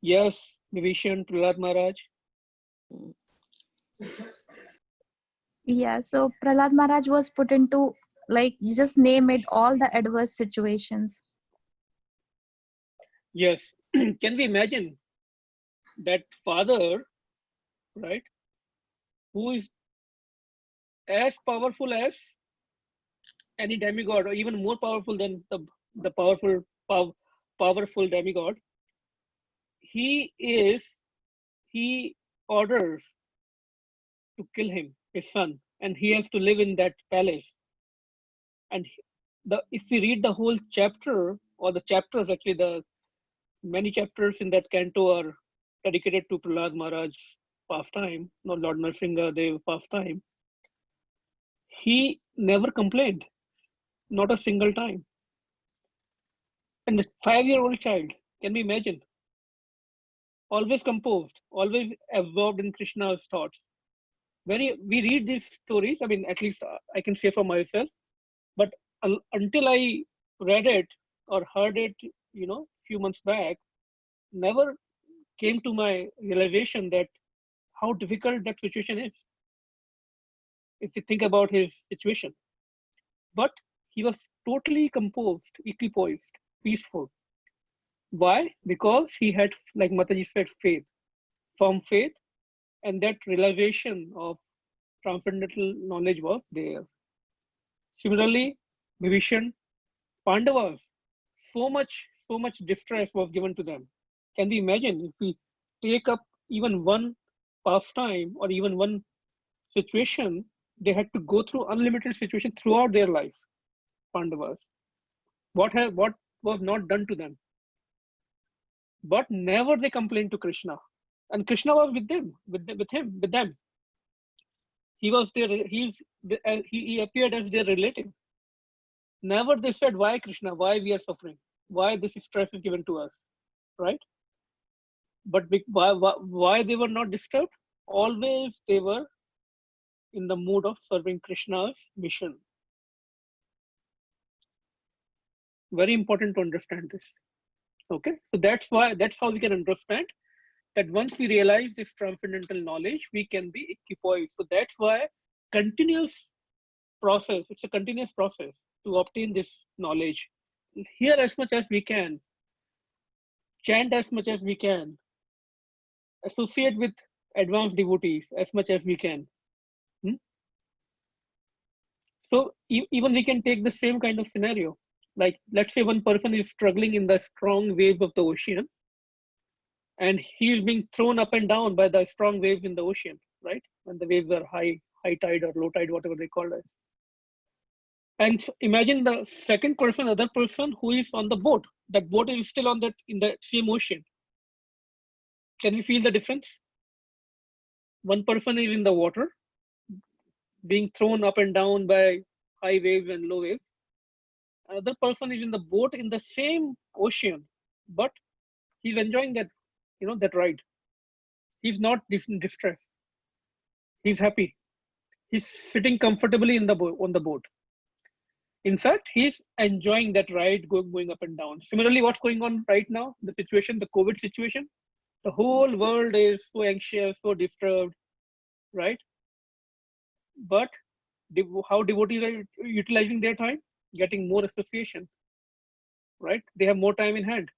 Yes, Vibhishan, Prahlad Maharaj. Yeah, so Prahlad Maharaj was put into, like, you just name it, all the adverse situations. Yes. Can we imagine that father, right, who is as powerful as any demigod, or even more powerful than the powerful demigod? He orders to kill his son, and he has to live in that palace. And if we read the whole chapter, or the chapters, actually the many chapters in that canto are dedicated to Prahlad Maharaj pastime, not Lord Nrsimha Dev pastime. He never complained, not a single time. And a 5-year-old child, can we imagine? Always composed, always absorbed in Krishna's thoughts. We read these stories, I mean, at least I can say for myself, but until I read it or heard it, few months back, never came to my realization that how difficult that situation is, if you think about his situation. But he was totally composed, equipoised, peaceful. Why? Because he had, like Mataji said, faith, firm faith, and that realization of transcendental knowledge was there. Similarly, Vibhishan, Pandavas, so much distress was given to them. Can we imagine if we take up even one pastime or even one situation, they had to go through unlimited situation throughout their life. Pandavas, what was not done to them, but never they complained to Krishna, and Krishna was with them. He was there. He appeared as their relative. Never they said, why Krishna, why we are suffering, why this stress is given to us, right? But why they were not disturbed? Always they were in the mood of serving Krishna's mission. Very important to understand this. Okay, so that's how we can understand that once we realize this transcendental knowledge, we can be equipoised. So that's why continuous process. It's a continuous process to obtain this knowledge. Hear as much as we can, chant as much as we can, associate with advanced devotees as much as we can. Hmm? So even we can take the same kind of scenario. Like, let's say one person is struggling in the strong waves of the ocean, and he is being thrown up and down by the strong waves in the ocean, right? When the waves are high tide or low tide, whatever they call it. And imagine the second person, other person who is on the boat. That boat is still on in the same ocean. Can you feel the difference? One person is in the water, being thrown up and down by high waves and low waves. Another person is in the boat in the same ocean, but he's enjoying that, that ride. He's not in distress. He's happy. He's sitting comfortably on the boat. In fact, he's enjoying that ride, going up and down. Similarly, what's going on right now, the situation, the COVID situation, the whole world is so anxious, so disturbed, right? But how devotees are utilizing their time? Getting more association, right? They have more time in hand.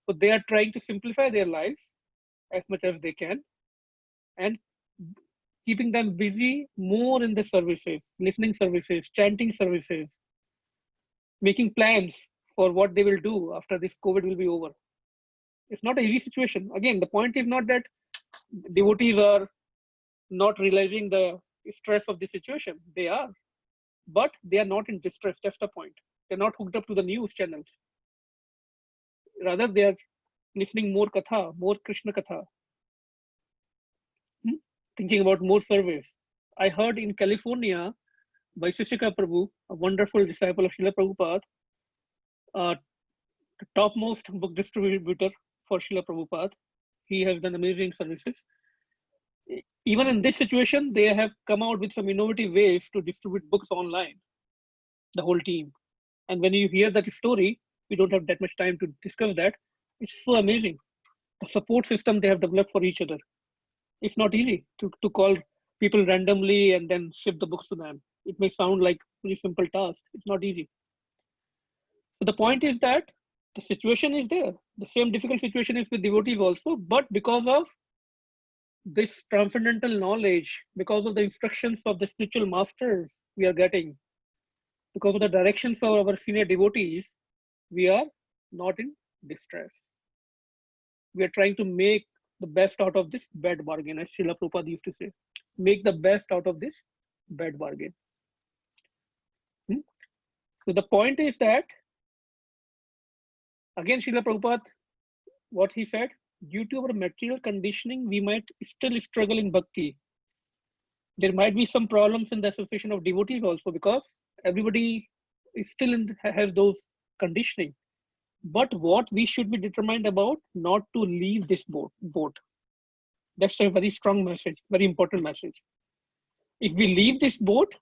So they are trying to simplify their lives as much as they can and keeping them busy more in the services, listening services, chanting services, making plans for what they will do after this COVID will be over. It's not an easy situation. Again, the point is not that devotees are not realizing the stress of the situation. They are, but they are not in distress. That's the point. They're not hooked up to the news channels. Rather, they are listening more katha, more Krishna katha, thinking about more service. I heard in California, Vaiseshika Prabhu, a wonderful disciple of Srila Prabhupada, the topmost book distributor for Srila Prabhupada. He has done amazing services. Even in this situation, they have come out with some innovative ways to distribute books online, the whole team. And when you hear that story, we don't have that much time to discuss that. It's so amazing. The support system they have developed for each other. It's not easy to call people randomly and then ship the books to them. It may sound like a very simple task. It's not easy. So the point is that the situation is there. The same difficult situation is with devotees also, but because of this transcendental knowledge, because of the instructions of the spiritual masters we are getting, because of the directions of our senior devotees, we are not in distress. We are trying to make the best out of this bad bargain, as Srila Prabhupada used to say. Make the best out of this bad bargain. So the point is that, again, Srila Prabhupada, what he said, due to our material conditioning, we might still struggle in bhakti. There might be some problems in the association of devotees also, because everybody is still has those conditioning. But what we should be determined about, not to leave this boat. That's a very strong message, very important message. If we leave this boat,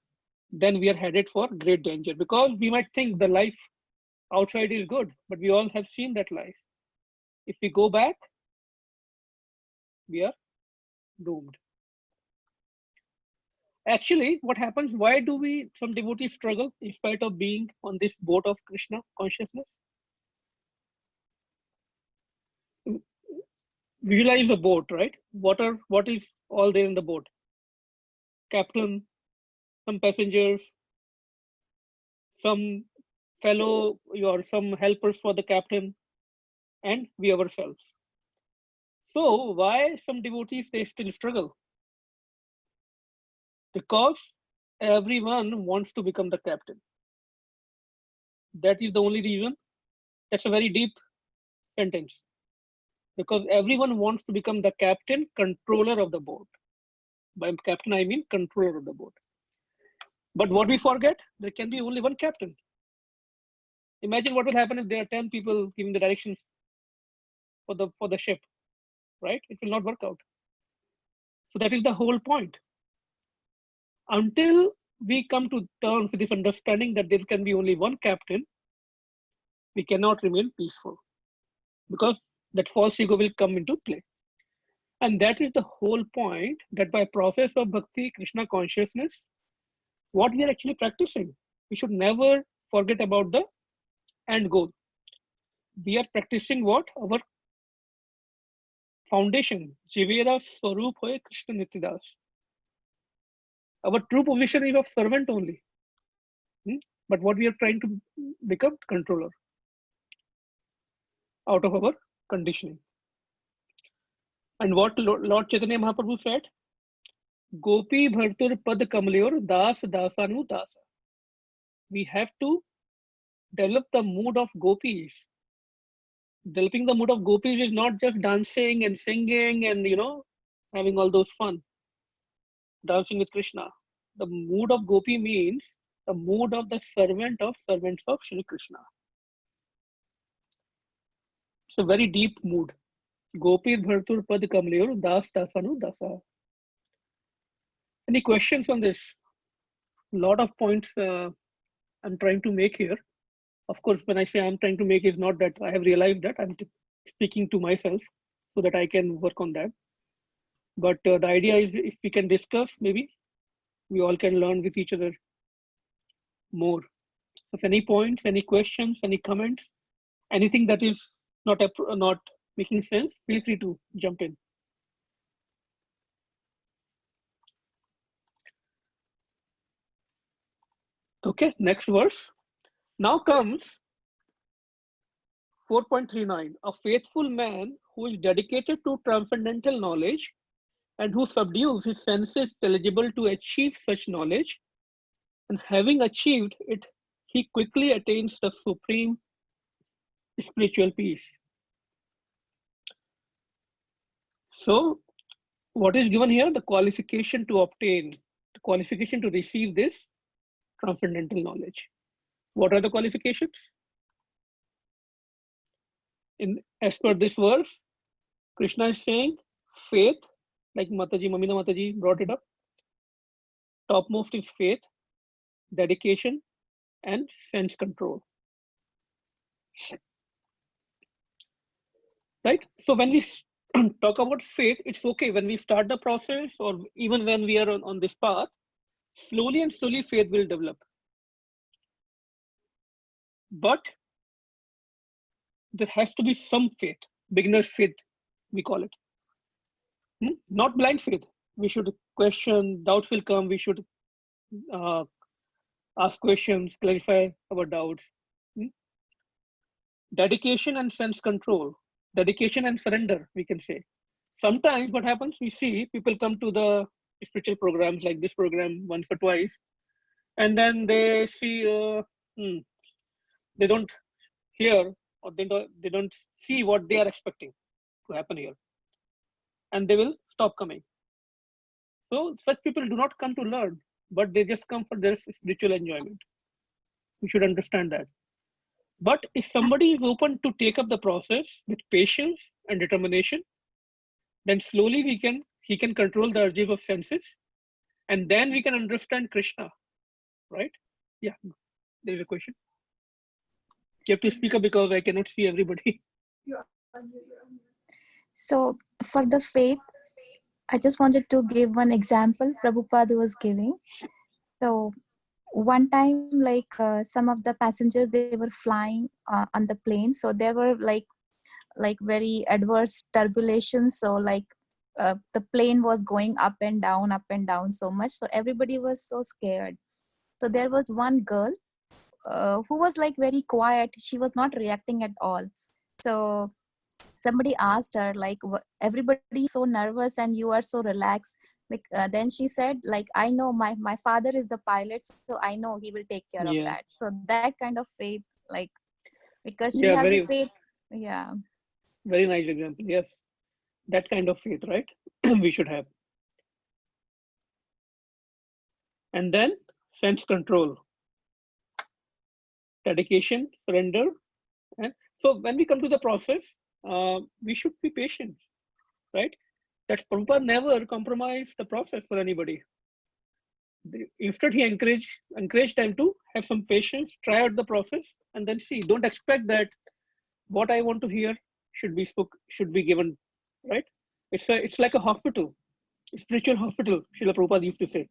then we are headed for great danger, because we might think the life outside is good, but we all have seen that life. If we go back, we are doomed. Actually, what happens, why do some devotees struggle in spite of being on this boat of Krishna consciousness? Visualize a boat, right? What is all there in the boat? Captain, some passengers, some fellow or some helpers for the captain, and we ourselves. So why some devotees, they still struggle? Because everyone wants to become the captain. That is the only reason. That's a very deep sentence. Because everyone wants to become the captain, controller of the boat. By captain, I mean controller of the boat. But what we forget, there can be only one captain. Imagine what will happen if there are 10 people giving the directions for the ship, right? It will not work out. So that is the whole point. Until we come to terms with this understanding that there can be only one captain, we cannot remain peaceful, because that false ego will come into play. And that is the whole point, that by process of bhakti, Krishna consciousness, what we are actually practicing, we should never forget about the end goal. We are practicing what? Our foundation. Jivera Swarup Hoye Krishna Nityadas. Our true position is of servant only. But what we are trying to become? Controller. Out of our conditioning. And what Lord Chaitanya Mahaprabhu said? Gopi Bhartur Pad Kamleor Das Dasanu Dasa. We have to develop the mood of gopis. Developing the mood of gopis is not just dancing and singing and having all those fun. Dancing with Krishna. The mood of gopi means the mood of the servant of servants of Shri Krishna. It's a very deep mood. Gopi Bhartur Pad Kamleor Das Dasanu Dasa. Any questions on this? A lot of points I'm trying to make here. Of course, when I say I'm trying to make, is not that I have realized that I'm speaking to myself so that I can work on that. But the idea is if we can discuss, maybe we all can learn with each other more. So if any points, any questions, any comments, anything that is not making sense, feel free to jump in. Okay, next verse. Now comes 4.39. A faithful man who is dedicated to transcendental knowledge and who subdues his senses eligible to achieve such knowledge, and having achieved it, he quickly attains the supreme spiritual peace. So, what is given here? The qualification to obtain, the qualification to receive this transcendental knowledge. What are the qualifications? As per this verse, Krishna is saying faith, like Mataji, Mamina Mataji brought it up. Topmost is faith, dedication, and sense control. Right? So when we talk about faith, it's okay when we start the process or even when we are on this path, slowly and slowly faith will develop. But there has to be some faith, beginner's faith, we call it. Not blind faith. We should question, doubts will come, we should ask questions, clarify our doubts. Dedication and sense control. Dedication and surrender, we can say. Sometimes what happens, we see people come to the spiritual programs like this program once or twice, and then they see, they don't hear or they don't see what they are expecting to happen here. And they will stop coming. So such people do not come to learn, but they just come for their spiritual enjoyment. We should understand that. But if somebody is open to take up the process with patience and determination, then slowly he can control the urges of senses, and then we can understand Krishna, right? Yeah, there is a question. You have to speak up because I cannot see everybody. So for the faith, I just wanted to give one example Prabhupada was giving. So one time, like some of the passengers, they were flying on the plane. So there were like very adverse turbulations. So like the plane was going up and down so much. So everybody was so scared. So there was one girl who was like very quiet. She was not reacting at all. So somebody asked her like, everybody is so nervous and you are so relaxed. Then she said like, I know my father is the pilot, so I know he will take care of that. So that kind of faith, like, because she has a faith. Yeah, very nice example. Yes, that kind of faith, right? We should have. And then sense control, dedication, surrender. So when we come to the process, we should be patient, right? That Prabhupada never compromised the process for anybody. Instead, he encouraged them to have some patience, try out the process, and then see. Don't expect that what I want to hear should be given, right? It's like a hospital, a spiritual hospital. Srila Prabhupada used to say.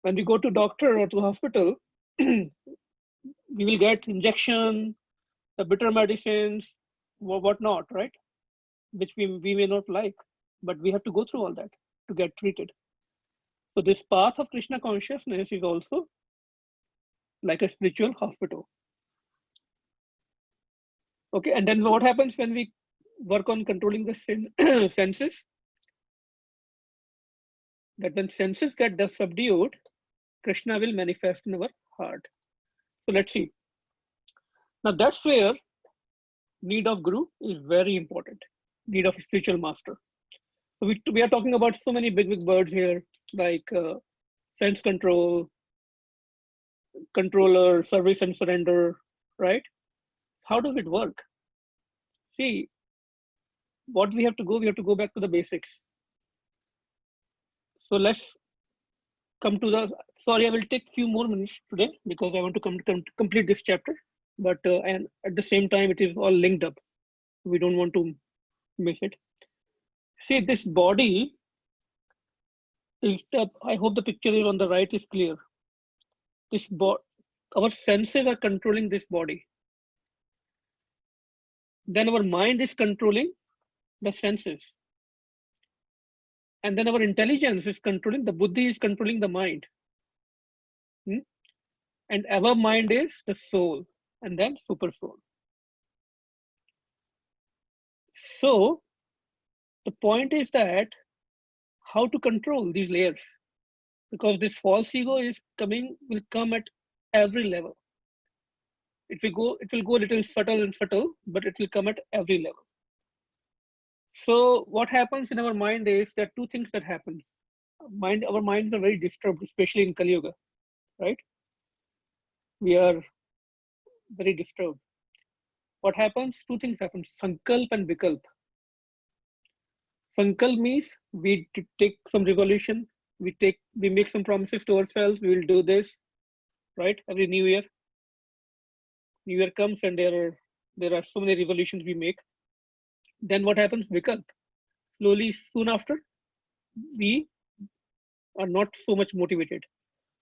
When we go to doctor or to hospital, we will get injection, the bitter medicines, whatnot, right? Which we may not like, but we have to go through all that to get treated. So this path of Krishna consciousness is also like a spiritual hospital. Okay, and then what happens when we work on controlling the senses? That when senses get subdued, Krishna will manifest in our heart. So let's see. Now that's where need of Guru is very important. Need of spiritual master. So we are talking about so many big words here, like sense control, controller, service and surrender, right? How does it work? See, what we have to go back to the basics. So let's come to the, sorry, I will take few more minutes today because I want to complete this chapter, but and at the same time, it is all linked up. We don't want to miss it. See, this body is I hope the picture is on the right is clear. This our senses are controlling this body. Then our mind is controlling the senses. And then our intelligence is controlling, the buddhi is controlling the mind. And our mind is the soul, and then super soul. So the point is that how to control these layers, because this false ego will come at every level. It will go a little subtle, but it will come at every level. So what happens in our mind is there are two things that happen. Our minds are very disturbed, especially in Kali Yuga, right? We are very disturbed. What happens? Two things happen: sankalp and vikalp. Sankalp means we take some resolution, we make some promises to ourselves. We will do this, right? Every New Year comes and there are so many resolutions we make. Then what happens? Vikalp. Slowly, soon after, we are not so much motivated.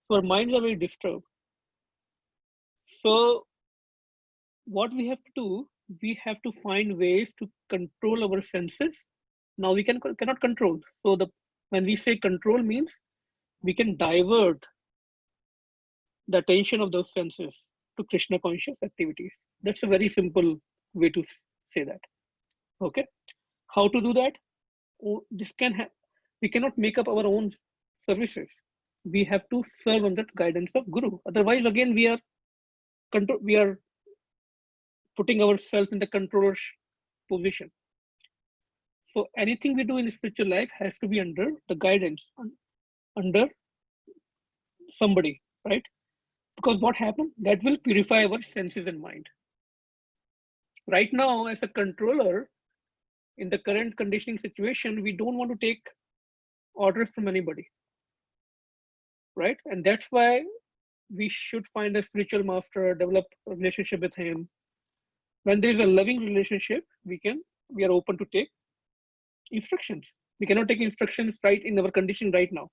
So our minds are very disturbed. So what we have to do, we have to find ways to control our senses. Now we cannot control. So when we say control means we can divert the attention of those senses to Krishna conscious activities. That's a very simple way to say that. Okay, how to do that? We cannot make up our own services. We have to serve under guidance of Guru. Otherwise, again, we are putting ourselves in the controller's position. So anything we do in spiritual life has to be under the guidance, under somebody, right? Because what happens? That will purify our senses and mind. Right now, as a controller, in the current conditioning situation, we don't want to take orders from anybody, right? And that's why we should find a spiritual master, develop a relationship with him. When there is a loving relationship, we are open to take instructions. We cannot take instructions right in our condition right now.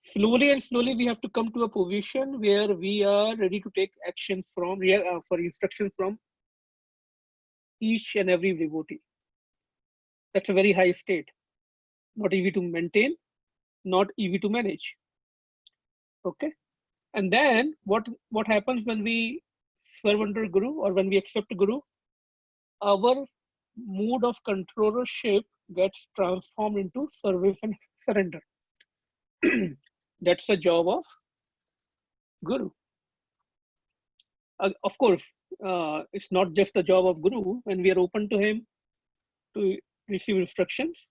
Slowly and slowly, we have to come to a position where we are ready to take actions for instructions from each and every devotee. That's a very high state. Not easy to maintain, not easy to manage. Okay. And then what happens when we serve under Guru or when we accept Guru? Our mood of controllership gets transformed into service and surrender. That's the job of Guru. Of course, it's not just the job of Guru. When we are open to him to receive instructions,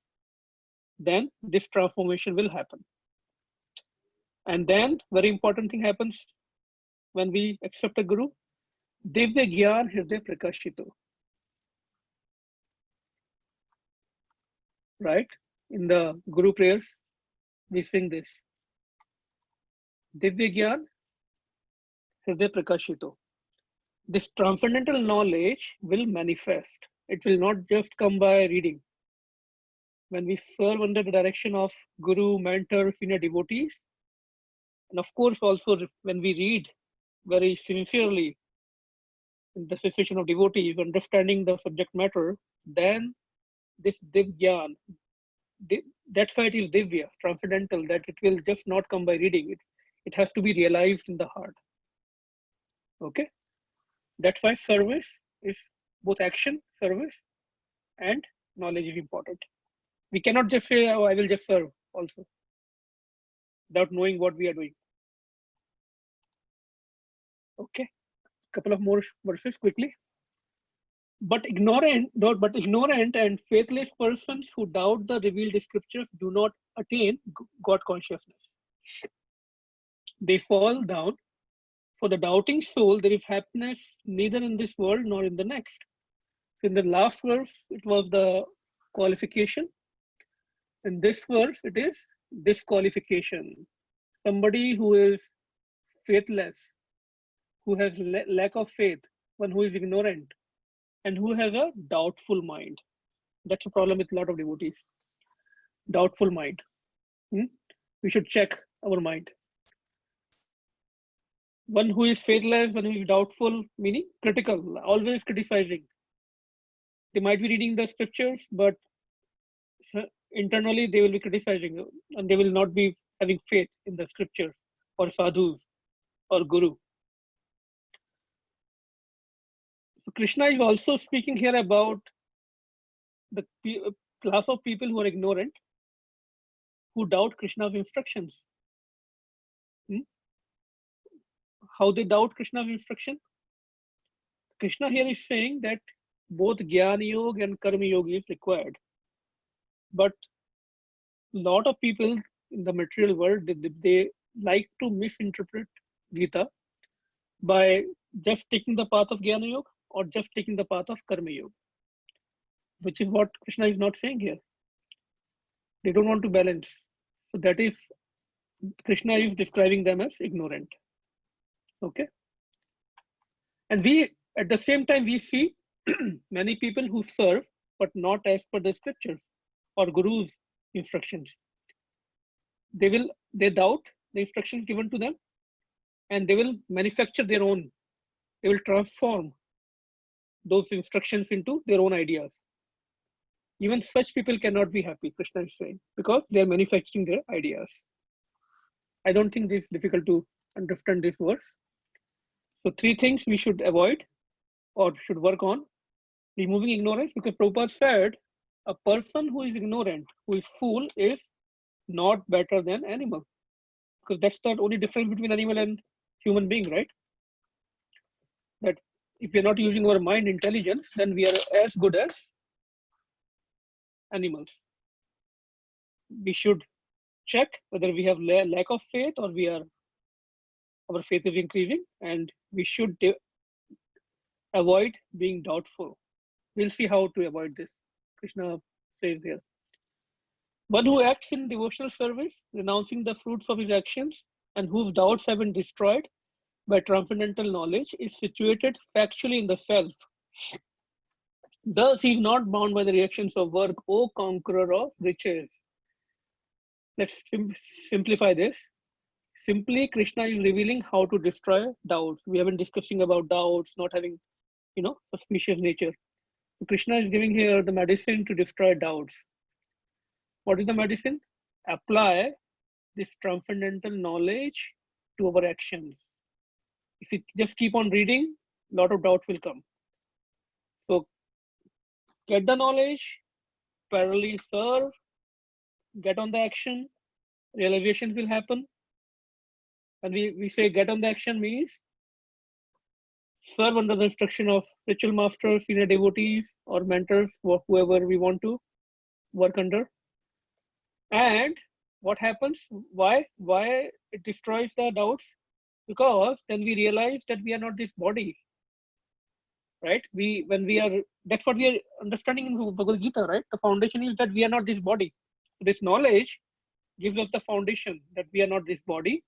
then this transformation will happen. And then very important thing happens when we accept a Guru. Divya Gyan Hriday Prakashito. Right? In the Guru prayers, we sing this. Divya Gyan Hriday Prakashito. This transcendental knowledge will manifest. It will not just come by reading. When we serve under the direction of Guru, mentor, senior devotees, and of course also when we read very sincerely in the situation of devotees, understanding the subject matter, then this Divyan, that's why it is Divya, transcendental, that it will just not come by reading. It has to be realized in the heart. Okay? That's why service is both action, service, and knowledge is important. We cannot just say, oh, I will just serve also, without knowing what we are doing. Okay? Couple of more verses quickly. But ignorant and faithless persons who doubt the revealed scriptures do not attain God consciousness. They fall down. For the doubting soul, there is happiness neither in this world nor in the next. So in the last verse, it was the qualification. In this verse, it is disqualification. Somebody who is faithless, who has lack of faith, one who is ignorant, and who has a doubtful mind. That's a problem with a lot of devotees. Doubtful mind. We should check our mind. One who is faithless, one who is doubtful, meaning critical, always criticizing. They might be reading the scriptures, but internally they will be criticizing, and they will not be having faith in the scriptures or sadhus or guru. So Krishna is also speaking here about the class of people who are ignorant, who doubt Krishna's instructions. How they doubt Krishna's instruction? Krishna here is saying that both Jnana Yoga and Karma Yoga is required. But a lot of people in the material world, they like to misinterpret Gita by just taking the path of Jnana Yoga or just taking the path of Karma Yoga, which is what Krishna is not saying here. They don't want to balance. So that is, Krishna is describing them as ignorant. Okay. And we, at the same time, we see many people who serve, but not as per the scriptures or Guru's instructions. They doubt the instructions given to them, and they will manufacture their own. They will transform those instructions into their own ideas. Even such people cannot be happy, Krishna is saying, because they are manufacturing their ideas. I don't think this is difficult to understand this verse. So 3 things we should avoid or should work on. Removing ignorance, because Prabhupada said, a person who is ignorant, who is fool, is not better than animal. Because that's the only difference between animal and human being, right? That if we're not using our mind intelligence, then we are as good as animals. We should check whether we have lack of faith or our faith is increasing, and we should avoid being doubtful. We'll see how to avoid this. Krishna says here. One who acts in devotional service, renouncing the fruits of his actions, and whose doubts have been destroyed by transcendental knowledge, is situated factually in the self. Thus, he is not bound by the reactions of work, O conqueror of riches. Let's simplify this. Simply, Krishna is revealing how to destroy doubts. We have been discussing about doubts, not having, suspicious nature. So Krishna is giving here the medicine to destroy doubts. What is the medicine? Apply this transcendental knowledge to our actions. If we just keep on reading, a lot of doubts will come. So get the knowledge, parallelly serve, get on the action, realizations will happen. And we say get on the action means serve under the instruction of spiritual masters, senior devotees, or mentors, or whoever we want to work under. And what happens? Why it destroys the doubts? Because then we realize that we are not this body, right? That's what we are understanding in Bhagavad Gita, right? The foundation is that we are not this body. So this knowledge gives us the foundation that we are not this body,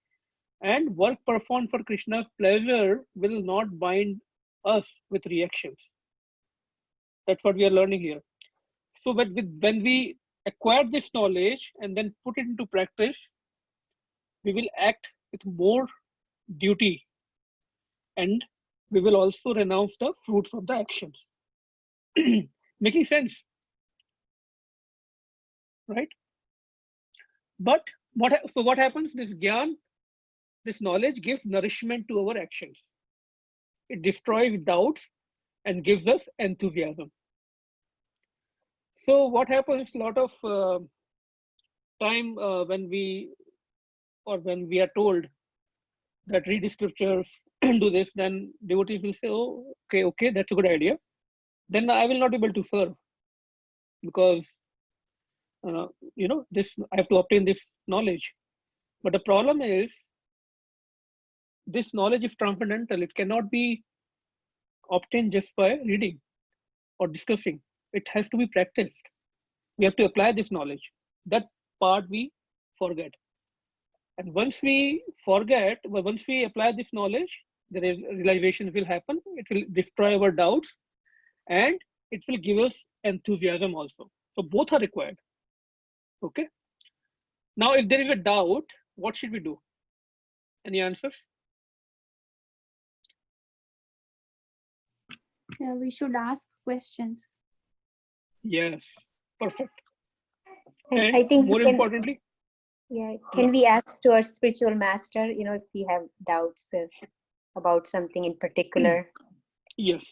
and work performed for Krishna's pleasure will not bind us with reactions. That's what we are learning here. So when we acquire this knowledge and then put it into practice, we will act with more duty and we will also renounce the fruits of the actions. Making sense, right? But what happens? This gyan, this knowledge gives nourishment to our actions. It destroys doubts and gives us enthusiasm. So what happens? A lot of time when we are told that read the scriptures, do this, then devotees will say, "Oh, okay, that's a good idea." Then I will not be able to serve because this I have to obtain this knowledge. But the problem is, this knowledge is transcendental. It cannot be obtained just by reading or discussing. It has to be practiced. We have to apply this knowledge. That part we forget. And once we apply this knowledge, the realization will happen. It will destroy our doubts and it will give us enthusiasm also. So both are required. Okay. Now, if there is a doubt, what should we do? Any answers? We should ask questions. Yes, perfect. And And I think more importantly, can we ask to our spiritual master, if we have doubts about something in particular? yes.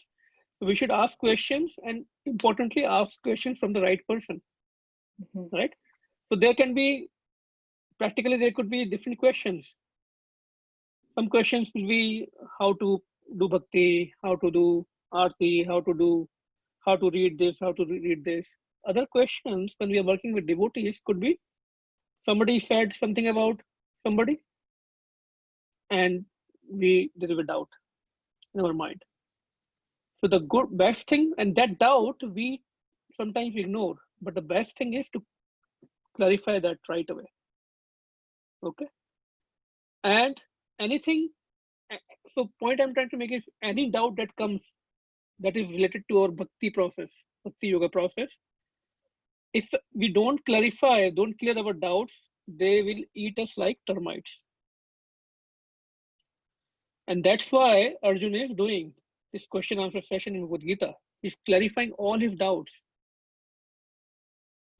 So we should ask questions, and importantly, ask questions from the right person, right? So there could be different questions. Some questions will be how to do bhakti, how to do arti, how to read this, how to read this. Other questions when we are working with devotees could be somebody said something about somebody and there is a doubt in our mind. So the best thing, and that doubt we sometimes ignore, but the best thing is to clarify that right away. Okay. And anything, so point I'm trying to make is any doubt that comes that is related to our bhakti process, bhakti yoga process, if we don't clear our doubts, they will eat us like termites. And that's why Arjuna is doing this question answer session in Bhagavad Gita. He's clarifying all his doubts.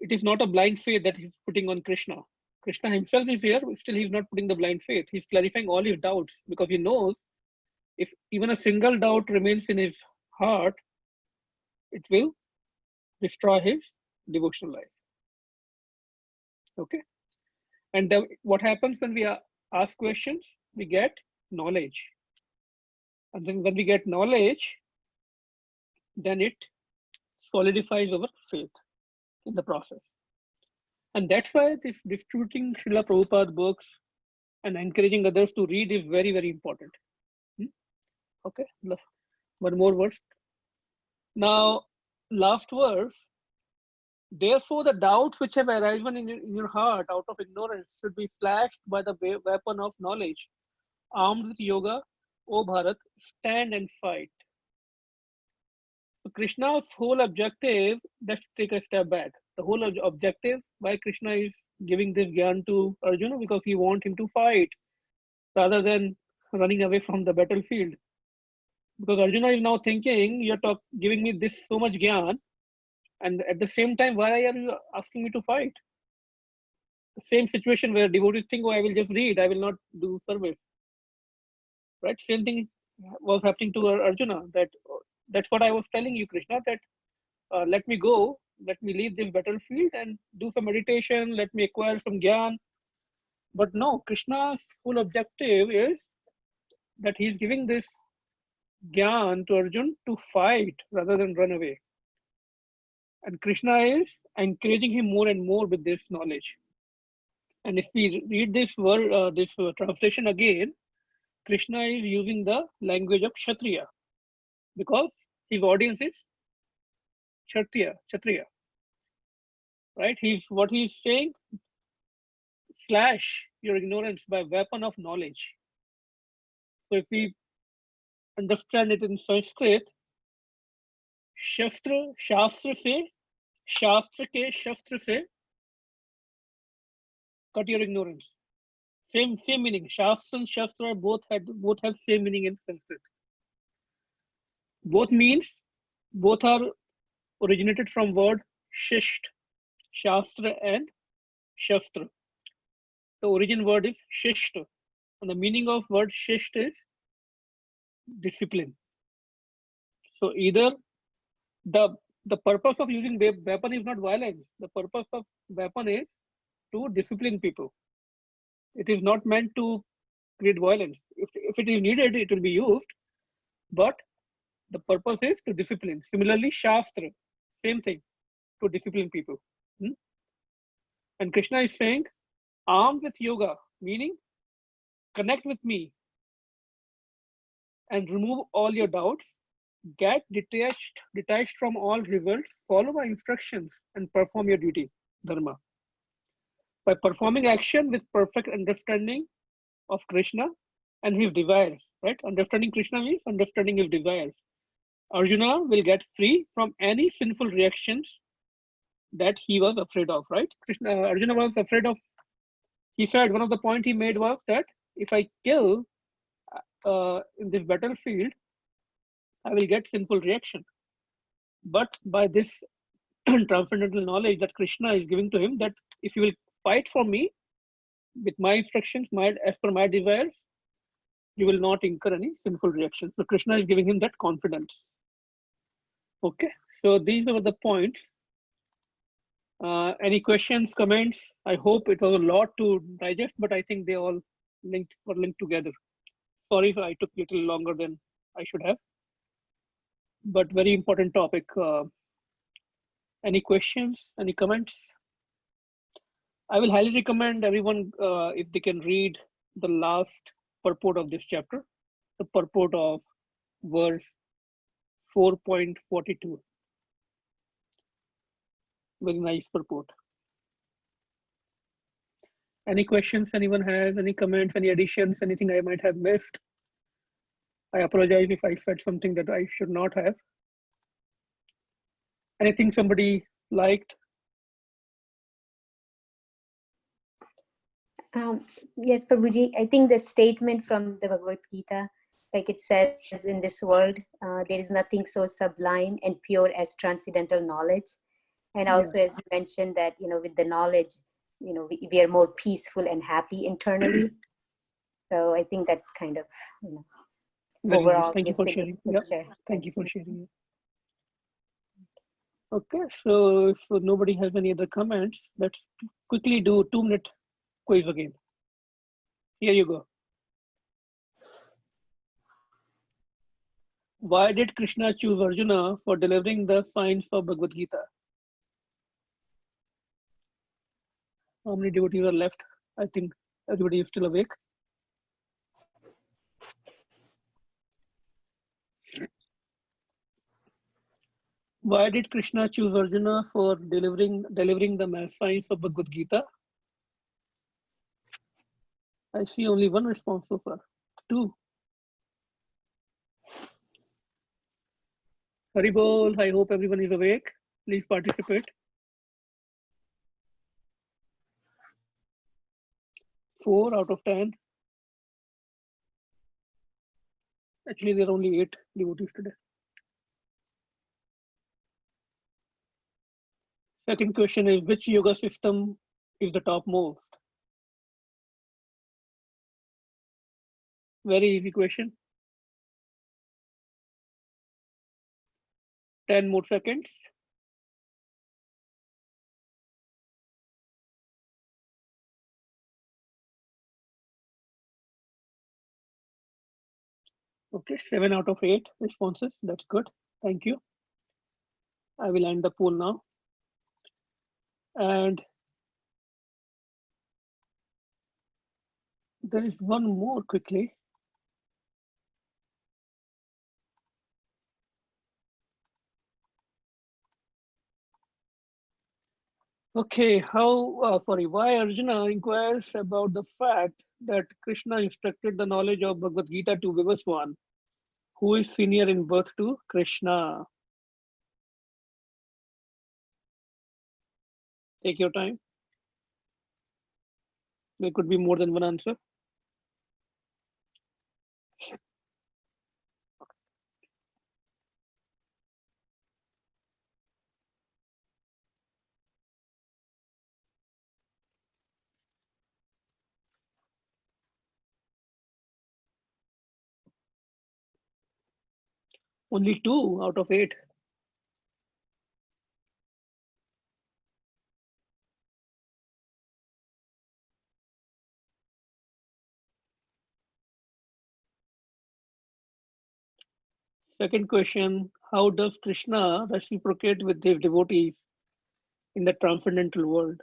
It is not a blind faith that he's putting on Krishna. Krishna himself is here, but still he's not putting the blind faith. He's clarifying all his doubts because he knows if even a single doubt remains in his heart, it will destroy his devotional life. Okay. And what happens when we ask questions? We get knowledge. And then when we get knowledge, then it solidifies our faith in the process. And that's why this distributing Srila Prabhupada books and encouraging others to read is very, very important. Okay, one more verse. Now, last verse. Therefore, the doubts which have arisen in your heart out of ignorance should be slashed by the weapon of knowledge. Armed with yoga, O Bharat, stand and fight. So Krishna's whole objective, let's take a step back. The whole objective why Krishna is giving this gyan to Arjuna, because he wants him to fight rather than running away from the battlefield. Because Arjuna is now thinking, you're giving me this so much gyan, and at the same time, why are you asking me to fight? The same situation where devotees think, oh, I will just read, I will not do service. Right? Same thing was happening to Arjuna. That's what I was telling you, Krishna, that let me go, let me leave this battlefield and do some meditation, let me acquire some gyan. But no, Krishna's full objective is that he's giving this gyan to Arjuna to fight rather than run away. And Krishna is encouraging him more and more with this knowledge. And if we read this word, this translation again, Krishna is using the language of Kshatriya because his audience is Kshatriya, right? What he's saying, slash your ignorance by weapon of knowledge. So if we understand it in Sanskrit, shastra se cut your ignorance. Same meaning. Shastra and Shastra both have same meaning in Sanskrit. Both means, both are originated from word shisht, shastra and shastra. The origin word is shisht, and the meaning of word shisht is discipline. So either the purpose of using weapon is not violence. The purpose of weapon is to discipline people. It is not meant to create violence. If it is needed, it will be used, but the purpose is to discipline. Similarly, Shastra, same thing, to discipline people. And Krishna is saying, armed with yoga, meaning connect with me and remove all your doubts, get detached from all results, follow my instructions and perform your duty, dharma. By performing action with perfect understanding of Krishna and his desires, right? Understanding Krishna means understanding his desires. Arjuna will get free from any sinful reactions that he was afraid of, right? Arjuna was afraid of, he said one of the point he made was that if I kill in this battlefield, I will get sinful reaction. But by this transcendental knowledge that Krishna is giving to him, that if you will fight for me with my instructions, as per my desires, you will not incur any sinful reactions. So Krishna is giving him that confidence. Okay, so these are the points. Any questions, comments? I hope it was a lot to digest, but I think they all were linked together. Sorry if I took a little longer than I should have, but very important topic. Any questions, any comments? I will highly recommend everyone if they can read the last purport of this chapter, the purport of verse 4.42. Very nice purport. Any questions anyone has, any comments, any additions, anything I might have missed? I apologize if I said something that I should not have. Anything somebody liked? Yes, Prabhuji, I think the statement from the Bhagavad Gita, like it says, in this world, there is nothing so sublime and pure as transcendental knowledge. And also, as you mentioned, that, with the knowledge, we are more peaceful and happy internally. So I think that kind of, overall, thank you for gives a sharing. good picture. Thank you for sharing. Okay, so if nobody has any other comments, let's quickly do a 2-minute quiz again. Here you go. Why did Krishna choose Arjuna for delivering the science of Bhagavad Gita? How many devotees are left? I think everybody is still awake. Why did Krishna choose Arjuna for delivering the science of Bhagavad Gita? I see only one response so far. 2. Haribol, I hope everyone is awake. Please participate. 4 out of 10. Actually, there are only 8 devotees today. Second question is, which yoga system is the topmost? Very easy question. 10 more seconds. Okay, 7 out of 8 responses. That's good. Thank you. I will end the poll now. And there is one more quickly. Okay, why Arjuna inquires about the fact that Krishna instructed the knowledge of Bhagavad Gita to Vivaswan, who is senior in birth to Krishna. Take your time. There could be more than one answer. Only 2 out of 8. Second question, how does Krishna reciprocate with his devotees in the transcendental world?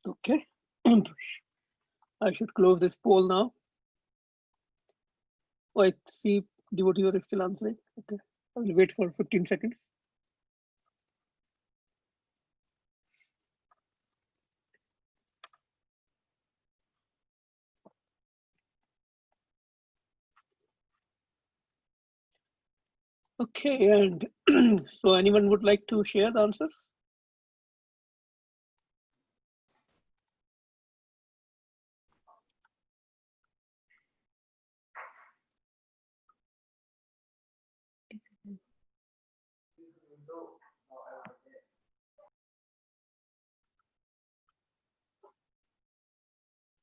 Okay. I should close this poll now. Oh, I see devotee are still answering. Okay. I will wait for 15 seconds. Okay, and so anyone would like to share the answers?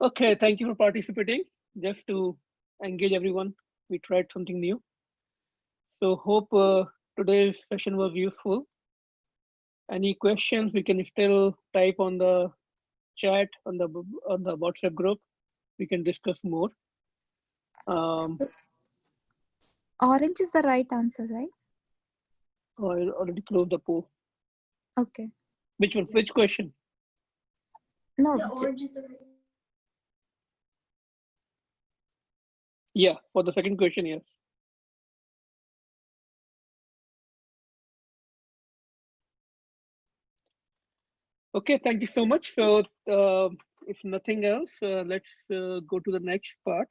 Okay, thank you for participating. Just to engage everyone, we tried something new. So hope today's session was useful. Any questions we can still type on the chat on the WhatsApp group. We can discuss more. So, orange is the right answer, right? I already closed the poll. Okay. Which one? Which question? No, Yeah, for the second question, yes. Okay, thank you so much. So if nothing else, let's go to the next part.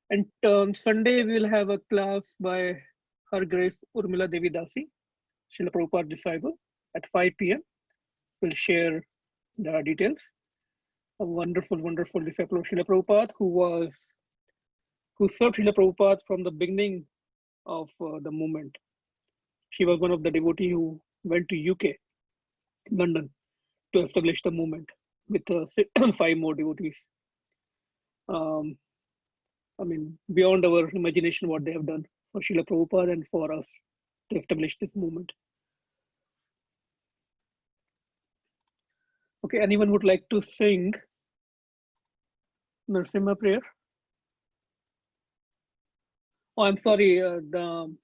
And on Sunday, we'll have a class by Her Grace Urmila Devi Dasi, Srila Prabhupada disciple, at 5 p.m. We'll share the details. A wonderful, wonderful disciple of Srila Prabhupada who served Srila Prabhupada from the beginning of the movement. She was one of the devotees who went to UK, London, to establish the movement with 5 more devotees. I mean, beyond our imagination, what they have done for Srila Prabhupada and for us to establish this movement. Okay, anyone would like to sing Narasimha prayer? Oh, I'm sorry, the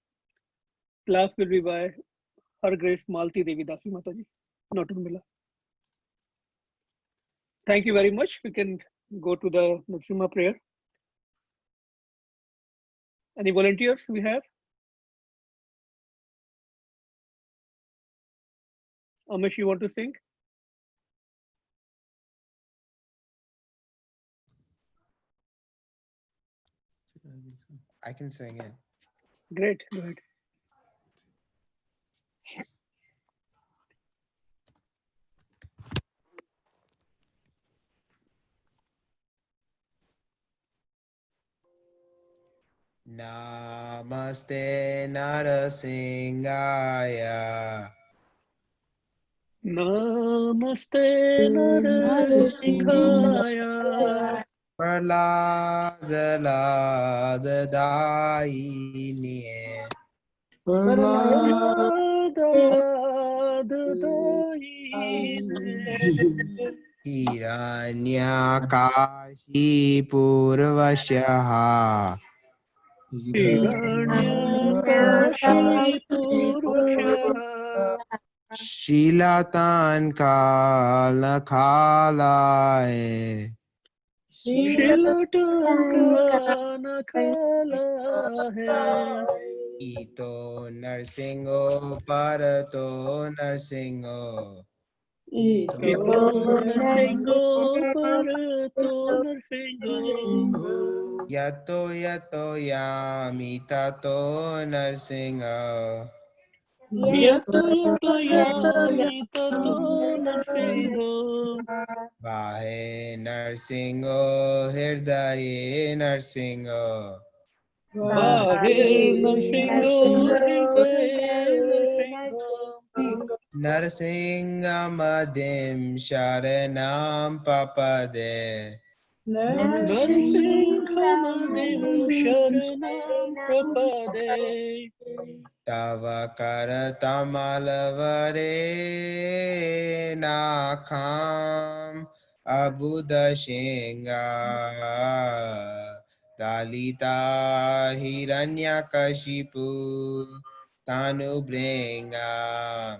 class will be by Her Grace Malti Devi Dasi Mataji, not Urmila. Thank you very much. We can go to the Narasimha prayer. Any volunteers we have? Amish, you want to sing? I can sing it. Great, go ahead. Namaste Narasingaya. Namaste Narasimhaya. Praladadayine. Hiranyakashi Purvasyaha. Hiranyakashipurvasyaha. Shilatan Kalakalae. Shilatankanakala hai. Ito Narsingo Parato Narsingo. Ito Narsingo Parato Narsingo. Yato Yato Yamitato Narsingo. Yato Yato Yamitato Narsingo. Vahe Narsingo Hirdaye Narsingo. Bahir Narsingo, Hirde Narsingo, Narsingamadim Sharanam Papade. Narsinghamadeva Sharanam Prapade. Tava Karatamalavare Nakam Abuddha Shinga Dalita Hiranyakashipu Tanu Bringa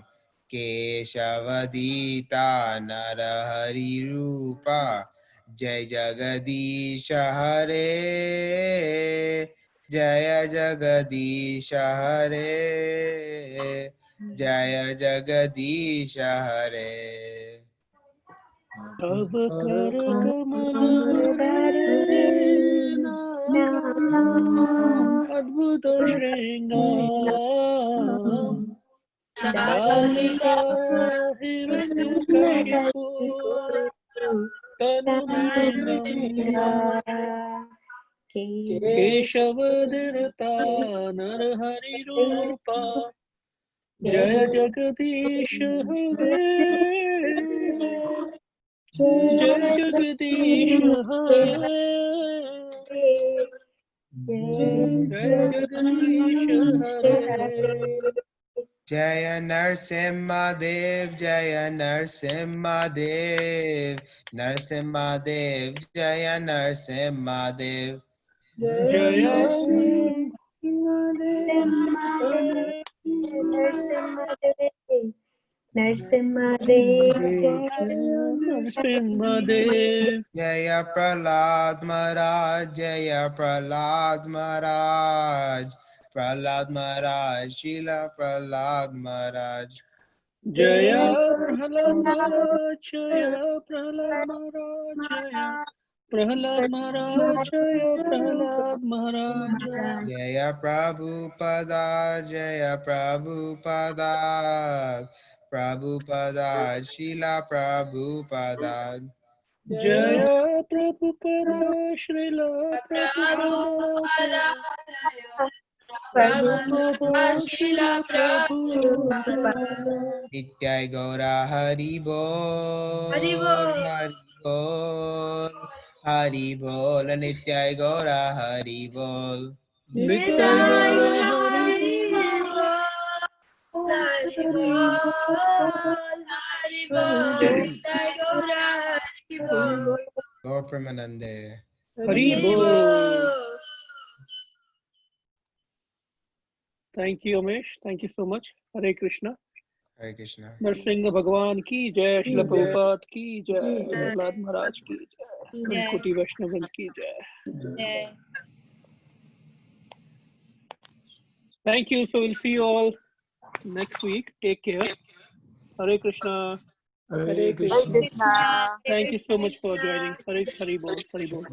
Keshavadita Narahari Rupa Jai Jagadisha Hare Jaya Jagadisha Hare Jaya Jagadisha Hare. Tava Karakamalare Nakam Adbhuta Shringam Dalita Hiranyakashipu Tanubringam Keshavadhirata Narahari Rupa Jaya Jagadish Hare Jaya Jagadish Hare Jaya Jagadish Hare Jaya Narsimha Dev, Jaya Narsimha Dev, Narsimha Dev, Jaya Narsimha Dev. Jaya Narsimhadev, Narsimhadev Jaya Prahlad Maharaj, Jaya Prahlad Maharaj, Prahlad Maharaj, Srila Prahlad Maharaj. Jaya Prahlad Maharaj Jaya Prahlad Maharaj Jaya Prahlad Maharaj Jaya Prahlad Maharaj Jaya Prabhupada, Jaya Prabhupada, Prabhupada, Srila Prabhupada. Jaya Prabhupada Srila Prabhupada Jaya Prabhupada Srila Prabhupada Nityai Gaura Hari Bol, Hari Bol, Hari Bol, Nityai Gaura Hari Bol. Nitya Gaura Hari Gaur Premanande. Hari Bol. Thank you, Umesh. Thank you so much. Hare Krishna. Hare Krishna. Narasimha भगवान की जय, श्रील प्रभुपाद की जय, प्रहलाद महाराज की जय, कोटि वैष्णव की जय. Thank you. So we'll see you all next week. Take care. Hare Krishna. Hare Hare Krishna. Krishna. Thank you so much for joining. Hare Hari Bol. Hari Bol.